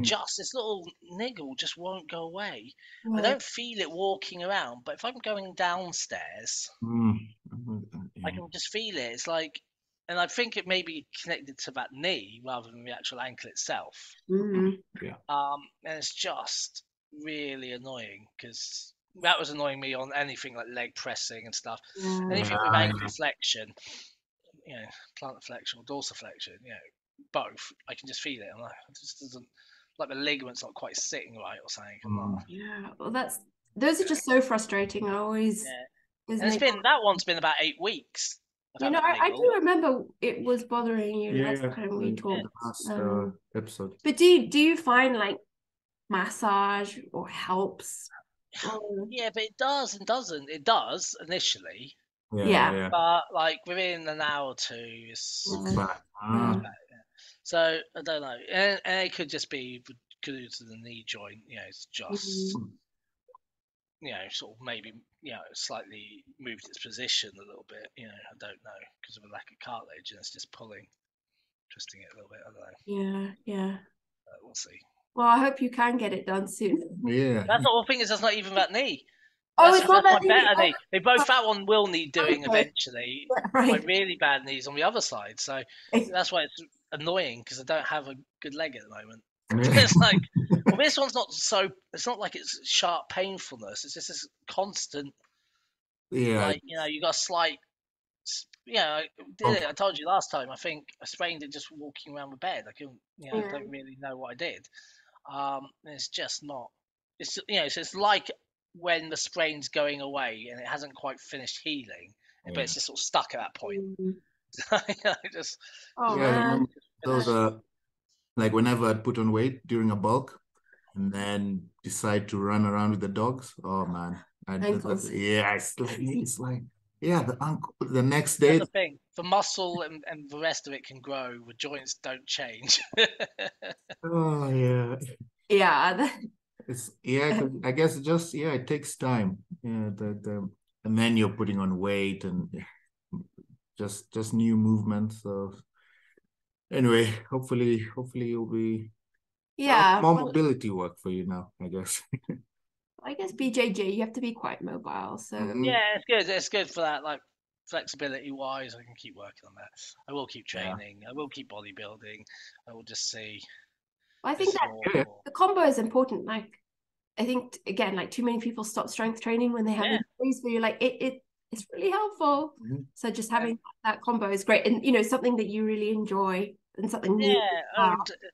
Just this little niggle just won't go away. I don't feel it walking around, but if I'm going downstairs, I can just feel it. It's like, and I think it may be connected to that knee rather than the actual ankle itself. And it's just really annoying because that was annoying me on anything like leg pressing and stuff. Anything with ankle flexion, plantar flexion or dorsiflexion, both. I can just feel it. I'm like, it just doesn't, like the ligament's not quite sitting right or something. Yeah, well, those are just so frustrating. I always. And that one's been about 8 weeks. I do remember it was bothering you last time we talked. Episode. But do you find like massage or helps? Yeah, but it does and doesn't. It does initially. Yeah. But like within an hour or two, it's back. So I don't know, and it could just be due to the knee joint. It's just sort of maybe slightly moved its position a little bit. I don't know because of a lack of cartilage, and it's just twisting it a little bit. I don't know. Yeah. We'll see. Well, I hope you can get it done soon. Yeah. That's the whole thing. That's not even that knee. It's not that knee. They both, that one will need doing eventually. My really bad knees on the other side. So that's why it's annoying because I don't have a good leg at the moment. It's like, well, this one's not so. It's not like it's sharp painfulness. It's just this constant. Like you got a slight. I did it. I told you last time. I think I sprained it just walking around the bed. I couldn't. I don't really know what I did. It's just not. It's so it's like when the sprain's going away and it hasn't quite finished healing, but it's just sort of stuck at that point. Those are like whenever I'd put on weight during a bulk and then decide to run around with the dogs. Oh man, it's like the ankle. The next day, that's the thing. The muscle and the rest of it can grow. The joints don't change. Oh yeah. Yeah. It's I guess it takes time. And then you're putting on weight and just new movements. So anyway, hopefully it'll be more mobility work for you now, I guess. I guess BJJ, you have to be quite mobile. So yeah, it's good. It's good for that, like flexibility wise. I can keep working on that. I will keep training. I will keep bodybuilding. I will just see. I think that the combo is important. Like, I think again, like too many people stop strength training when they have injuries. Where you're like, it's really helpful. So just having that combo is great, and something that you really enjoy and something new.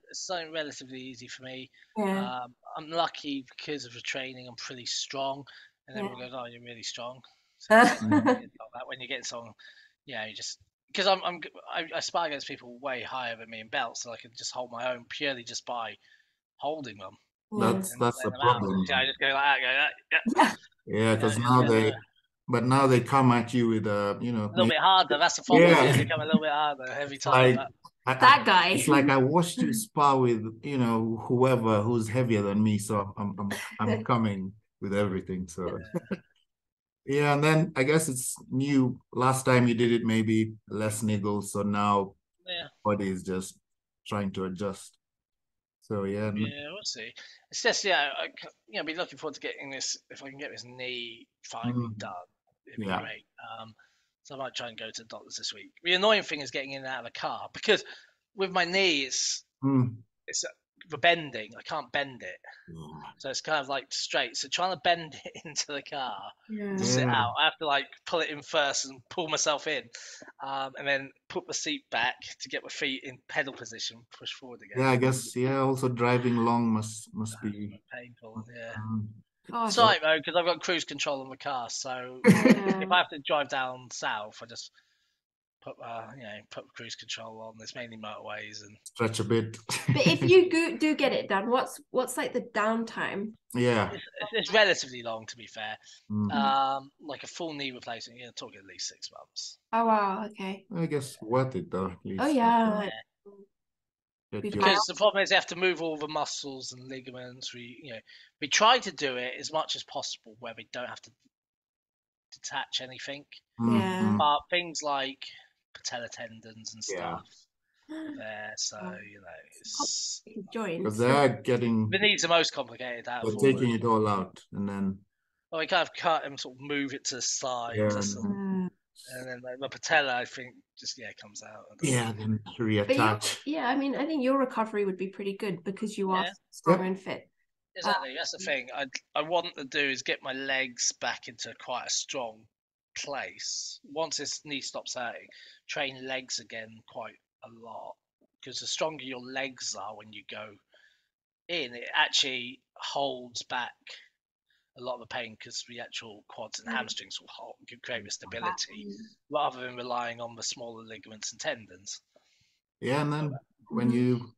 It's something relatively easy for me. I'm lucky because of the training. I'm pretty strong, and everyone goes, "Oh, you're really strong." So when you get someone, you just because I spar against people way higher than me in belts, so I can just hold my own purely just by holding them. That's the problem. I just go like that, yeah. Yeah, because now they come at you with a little bit harder. That's the problem. Yeah. They come a little bit harder every time. That guy. It's like I watched you spar with whoever who's heavier than me, so I'm coming with everything. So yeah, and then I guess it's new. Last time you did it, maybe less niggles, so now body is just trying to adjust. So yeah, we'll see. It's just I'll be looking forward to getting this. If I can get this knee finally done, it'd be great. So I might try and go to the doctors this week. The annoying thing is getting in and out of the car because with my knee, it's the bending. I can't bend it, so it's kind of like straight. So trying to bend it into the car to sit out, I have to like pull it in first and pull myself in, and then put the seat back to get my feet in pedal position, push forward again. Yeah, I guess also driving long must be painful. It's all right though because I've got cruise control on the car, so if I have to drive down south, I just put cruise control on. There's mainly motorways and stretch a bit. But if you do get it done, what's like the downtime? Yeah, it's relatively long, to be fair. Like a full knee replacement, you're talking at least 6 months. Oh wow, okay. I guess worth it though. At least. Oh yeah. Because the problem is they have to move all the muscles and ligaments. We try to do it as much as possible where we don't have to detach anything. Yeah. But things like patella tendons and stuff there, so it's because they're getting the knees are most complicated out. They're taking it all out and then we kind of cut and sort of move it to the side. And then the patella, I think, just comes out. Then reattach. I mean, I think your recovery would be pretty good because you are strong and fit. Exactly, that's the thing. I want to do is get my legs back into quite a strong place. Once this knee stops hurting, train legs again quite a lot because the stronger your legs are when you go in, it actually holds back a lot of the pain because the actual quads and hamstrings will create the stability rather than relying on the smaller ligaments and tendons. Yeah, and then when you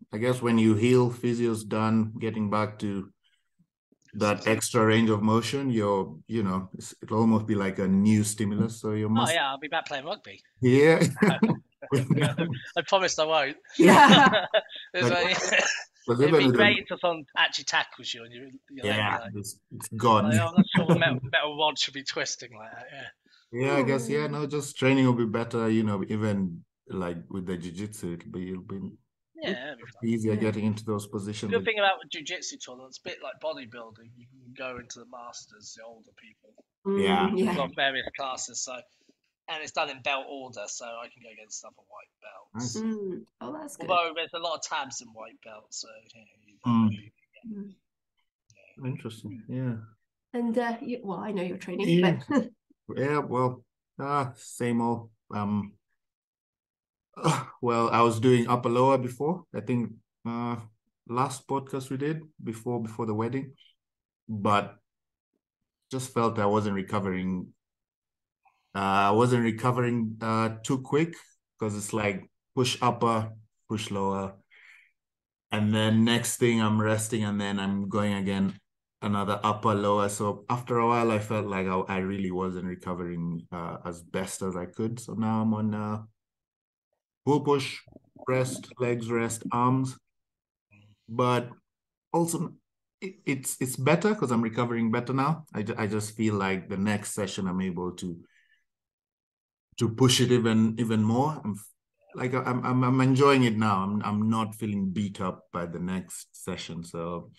heal, physio's done, getting back to that extra range of motion, it'll almost be like a new stimulus. So you must. Oh yeah, I'll be back playing rugby. Yeah. I promised I won't. Yeah. It'd be great if someone actually tackles you and it's gone. I'm not sure the metal rod should be twisting like that. Yeah, I guess just training will be better. Even like with the jiu-jitsu, it'll be easier getting into those positions. The good thing about jiu-jitsu tournaments, a bit like bodybuilding, you can go into the masters, the older people. You've got various classes, and it's done in belt order, so I can go against other white belts. Nice. Oh, that's good. Although there's a lot of tabs in white belts, so interesting. Yeah. And I know you're training, but same old. Well, I was doing upper lower before. I think last podcast we did before the wedding, but just felt I wasn't recovering. Too quick because it's like push upper, push lower, and then next thing I'm resting, and then I'm going again another upper lower. So after a while, I felt like I really wasn't recovering as best as I could. So now I'm on pull push, rest, legs rest, arms, but also it's better because I'm recovering better now. I just feel like the next session I'm able to push it even more. I'm enjoying it now. I'm not feeling beat up by the next session. So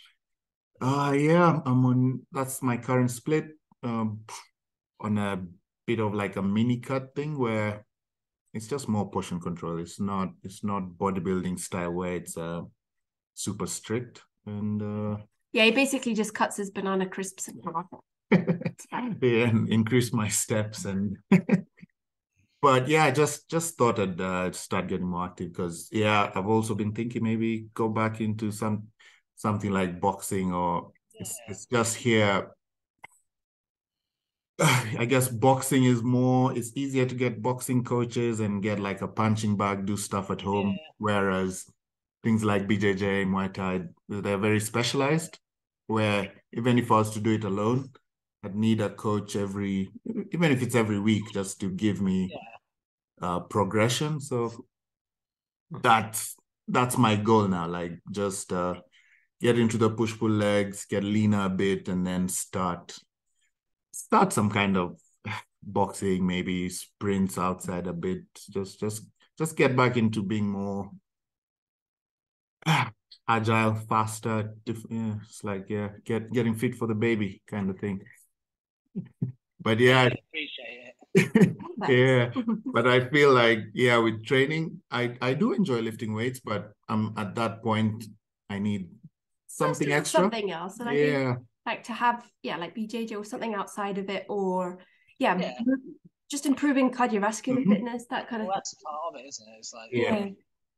I'm on. That's my current split. On a bit of like a mini cut thing where it's just more portion control. It's not bodybuilding style where it's super strict and he basically just cuts his banana crisps in half. and increase my steps and but I just thought I'd start getting more active because I've also been thinking maybe go back into something like boxing or it's just here. I guess boxing is it's easier to get boxing coaches and get like a punching bag, do stuff at home. Whereas things like BJJ, Muay Thai, they're very specialized, where even if I was to do it alone, I'd need a coach even if it's every week, just to give me progression. So that's my goal now, like just get into the push-pull legs, get leaner a bit, and then start some kind of boxing, maybe sprints outside a bit. Just get back into being more agile, faster. Yeah, it's like getting fit for the baby kind of thing. But yeah, I appreciate it. yeah. But I feel like with training, I do enjoy lifting weights, but I'm at that point I need something extra, something else, and I think like to have like BJJ or something outside of it, or just improving cardiovascular fitness, that kind of thing. That's part of it, isn't it? It's like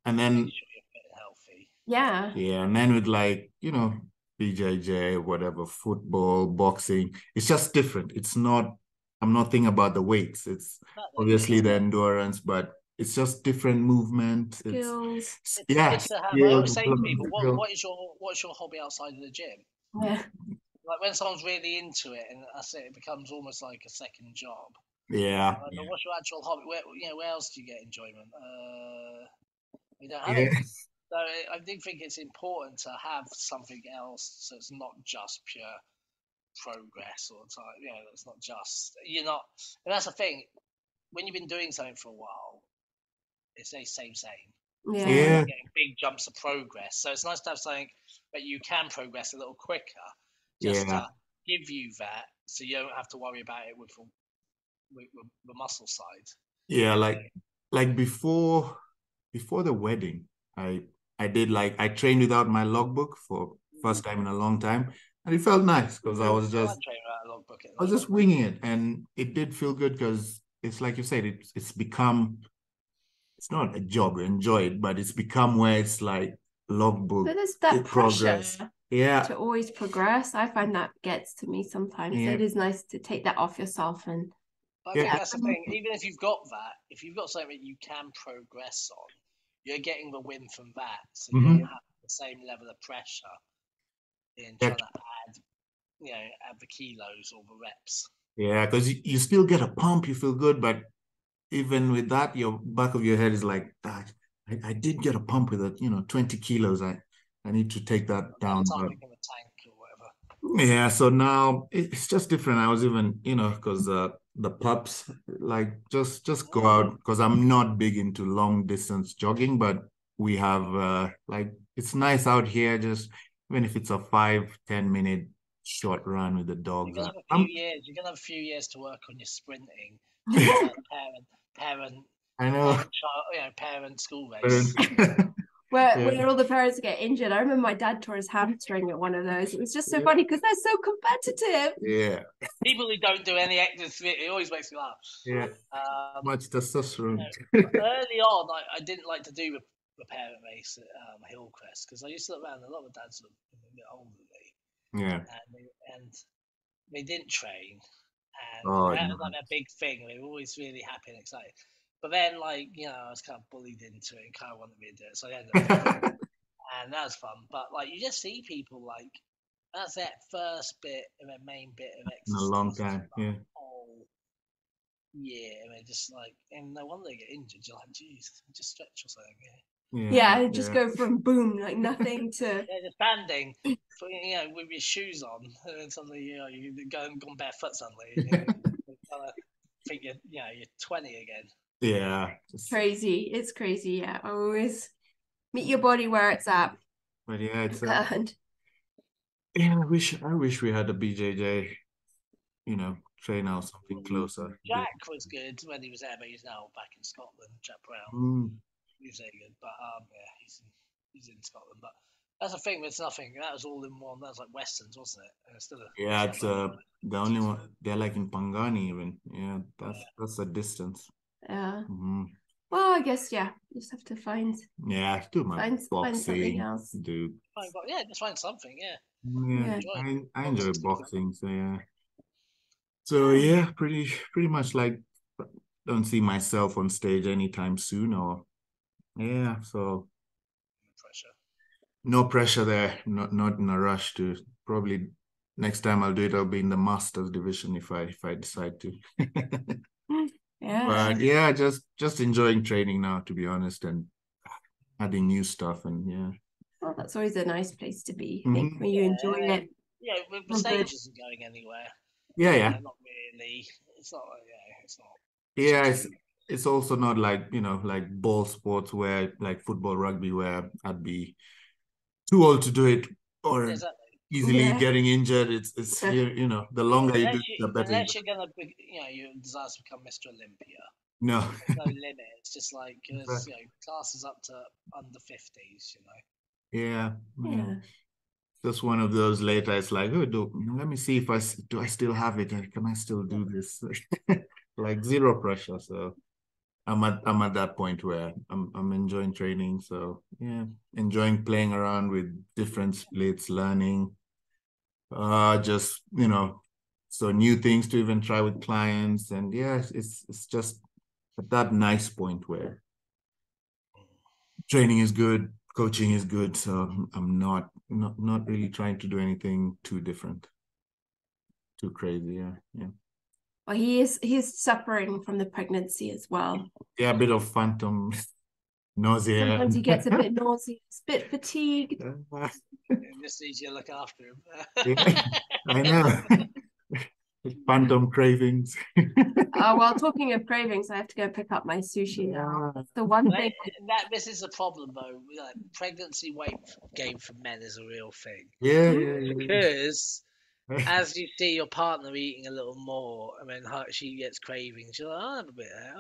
and then make sure you're fit and healthy. Yeah, and then with like, BJJ, whatever, football, boxing, it's just different. I'm not thinking about the weights. It's obviously the endurance, but it's just different movement. Skills. It's to have, I always say to people, what's your hobby outside of the gym? Yeah. Like when someone's really into it, and I say it becomes almost like a second job. Yeah. But what's your actual hobby? Where else do you get enjoyment? You don't have it. So I do think it's important to have something else, so it's not just pure progress all the time. It's not just and that's the thing. When you've been doing something for a while, it's the same. Yeah. You're getting big jumps of progress. So it's nice to have something that you can progress a little quicker, just to give you that, so you don't have to worry about it with the muscle side. Yeah, like before the wedding, I did I trained without my logbook for first time in a long time, and it felt nice because I was just winging it, and it did feel good because it's like you said, it's become, it's not a job, we enjoy it, but it's become where it's like logbook. But there's that progress. To always progress. I find that gets to me sometimes. So it is nice to take that off yourself. And I think that's the thing. Even if you've got something that you can progress on, you're getting the win from that, so you don't have the same level of pressure in trying to add the kilos or the reps. Yeah, because you still get a pump, you feel good, but even with that, your back of your head is like, I did get a pump with it, 20 kilos. I need to take that down. Something in the tank or whatever. Yeah, so now it's just different. I was even, because the pups just go out, because I'm not big into long distance jogging, but we have it's nice out here, just even if it's a 5-10 minute short run with the dogs. You're gonna have a few years to work on your sprinting. Parent I know. Parent school race. Where all the parents get injured. I remember my dad tore his hamstring at one of those. It was just so funny because they're so competitive. Yeah. People who don't do any exercise, it always makes me laugh. Yeah. Much testosterone. Early on, I didn't like to do the parent race at Hillcrest, because I used to look around, a lot of dads were a bit older than me. Yeah. And they didn't train. And that was like a big thing. They were always really happy and excited. But then, I was kind of bullied into it and kind of wanted me to do it. So I ended up doing it. And that was fun. But, you just see people, that's that first bit and their main bit of exercise. In a long time, yeah. And they're just and no wonder they get injured. You're like, geez, just stretch or something, just go from boom, nothing to just standing, with your shoes on, and then suddenly you gone barefoot suddenly. You think you're 20 again. Yeah, crazy. It's crazy. Yeah, always meet your body where it's at. But yeah, it's I wish we had a BJJ, train out something closer. Jack was good when he was there, but he's now back in Scotland. Jack Brown. He was very good, but he's in Scotland. But that's the thing. There's nothing. That was all in one. That was like Westerns, wasn't it? It's the only one. They're in Pangani even. Yeah, that's a distance. Yeah. Well, I guess you just have to find. Yeah, do my boxing. Find something else. Just find something. Yeah. I enjoy boxing. So yeah. So yeah, pretty much don't see myself on stage anytime soon, or so. Pressure. no pressure there. Not in a rush to. Probably next time I'll do it, I'll be in the masters division if I decide to. Yeah. But yeah, just enjoying training now, to be honest, and adding new stuff, and yeah. Well, that's always a nice place to be, I think, when you enjoy it. Yeah, the stage isn't going anywhere. Yeah. Not really. It's not. It's not. Yeah, it's also not like, like ball sports where like football, rugby, where I'd be too old to do it or easily getting injured. It's the longer you do it, the better. Unless you're gonna your desire to become Mr. Olympia. No. There's no limit. It's just like classes up to under 50s. Yeah. Just one of those later. It's like, let me see if I still have it. Can I still do this? Like zero pressure. So I'm at that point where I'm enjoying training. So yeah, enjoying playing around with different splits, learning. Just so new things to even try with clients, and yeah, it's just at that nice point where training is good, coaching is good. So I'm not really trying to do anything too different, too crazy. Yeah. Well, he is suffering from the pregnancy as well. Yeah, a bit of phantom nausea. Sometimes he gets a bit nauseous, a bit fatigued. It just needs you to look after him. Yeah, I know. Phantom cravings. Well, talking of cravings, I have to go pick up my sushi now. The one thing this is a problem though. Like, pregnancy weight gain for men is a real thing. Yeah. Because as you see your partner eating a little more, I mean, she gets cravings. You're like, I'll have a bit there.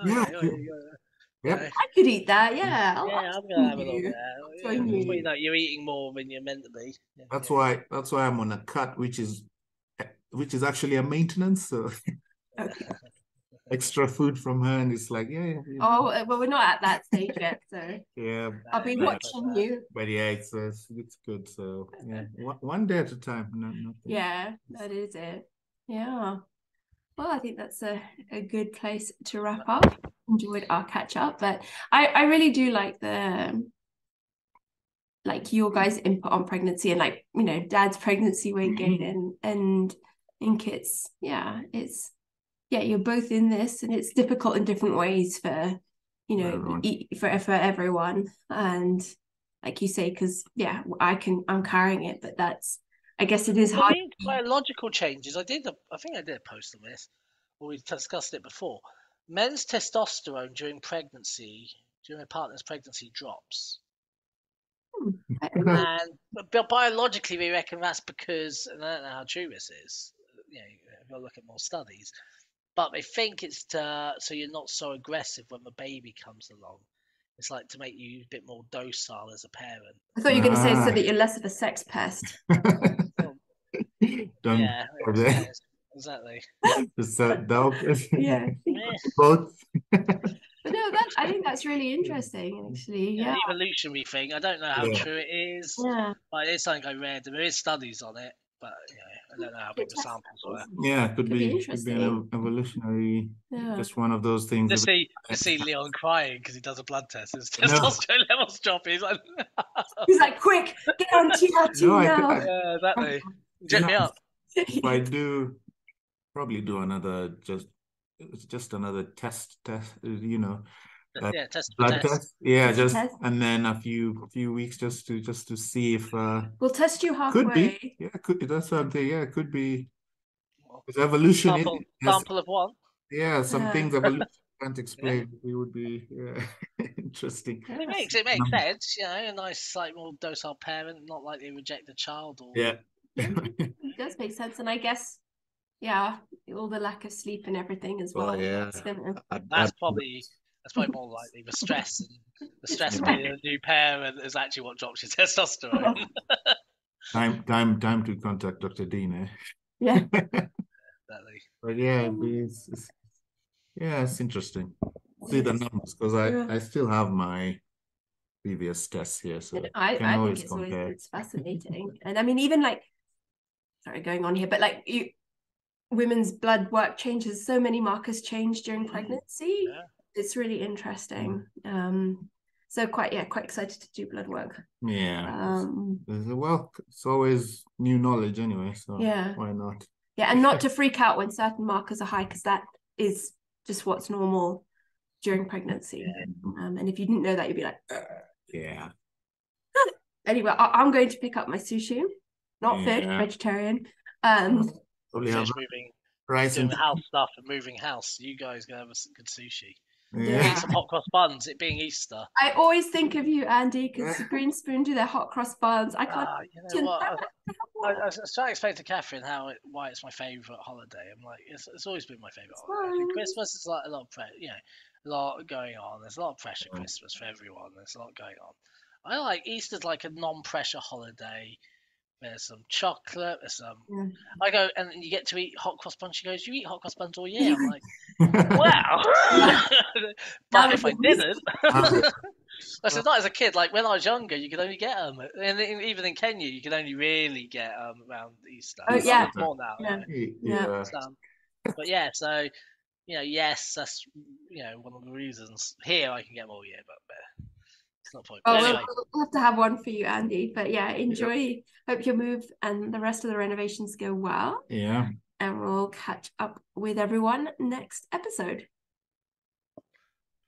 Yeah. I could eat that. Yeah. I'm gonna have a little bit there. You're eating more than you're meant to be. That's why I'm on a cut, which is actually a maintenance. So extra food from her, and it's like, yeah. Oh well, we're not at that stage yet, so yeah. I'll be watching you. But yeah, it's good. So yeah, one day at a time. No. Yeah, that is it. Yeah. Well, I think that's a good place to wrap up. Enjoyed our catch up, but I really do like your guys' input on pregnancy and dad's pregnancy weight gain and think it's you're both in this, and it's difficult in different ways for for everyone, and like you say, because I'm carrying it, but that's, I guess it is hard. Biological changes. I think I did a post on this, or we discussed it before. Men's testosterone during a partner's pregnancy, drops. But biologically, we reckon that's because, and I don't know how true this is. If you look at more studies, but they think it's so you're not so aggressive when the baby comes along. It's like to make you a bit more docile as a parent. I thought you were going to say so that you're less of a sex pest. Exactly. Yeah. Both. But no, I think that's really interesting, actually. Yeah. Evolutionary thing. I don't know how true it is. Yeah. But it's something I read. There is studies on it, but I don't know how big the samples were. Yeah, it could be an evolutionary. Just one of those things. Just see Leon crying because he does a blood test. His testosterone levels drop. He's like, quick, get on TRT now. Yeah, exactly. Check me up. If I probably do another just another test, test blood test. Yeah, and then a few weeks just to see if we'll test you halfway. Could be. Yeah, that's something. Yeah, it could be. Because evolution sample of one. Yeah, some things evolution can't explain. It would be interesting. It makes sense. A nice, more docile parent, not like they reject the child. It does make sense, and I guess all the lack of sleep and everything as well. That's probably more likely the stress of being a new parent is actually what drops your testosterone. Time to contact Dr. Dean. Yeah. Exactly. But it's interesting. See the numbers, because I still have my previous tests here, so I think it's fascinating. And I mean, even sorry, going on here, but women's blood work changes, so many markers change during pregnancy. It's really interesting. So quite excited to do blood work. Yeah. Well, it's always new knowledge anyway, so why not? Yeah, and not to freak out when certain markers are high, because that is just what's normal during pregnancy. And if you didn't know that, you'd be like, ugh. Yeah. Anyway, I'm going to pick up my sushi. Not fish, vegetarian. Probably Fish have moving, rice doing and house stuff and moving house. You guys gonna have a good sushi. yeah. Eat some hot cross buns. It being Easter. I always think of you, Andy, because Green Spoon do their hot cross buns. I can't. You know what? I was trying to explain to Catherine why it's my favourite holiday. I'm like, it's always been my favourite holiday. And Christmas is like a lot of a lot going on. There's a lot of pressure Christmas for everyone. There's a lot going on. I like Easter's like a non-pressure holiday. There's some chocolate. There's some. I go and you get to eat hot cross buns. She goes, "You eat hot cross buns all year." I'm like, "Wow!" But if I didn't, I said not as a kid. Like when I was younger, you could only get them, and even in Kenya, you could only really get them around Easter. Oh yeah, more now. Yeah. But yeah, so yes, that's one of the reasons. Here I can get them all year, but it's not point. Oh, anyway, we'll have to have one for you, Andy. But yeah, enjoy. Yep. Hope your move and the rest of the renovations go well. Yeah. And we'll catch up with everyone next episode.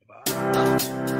Bye.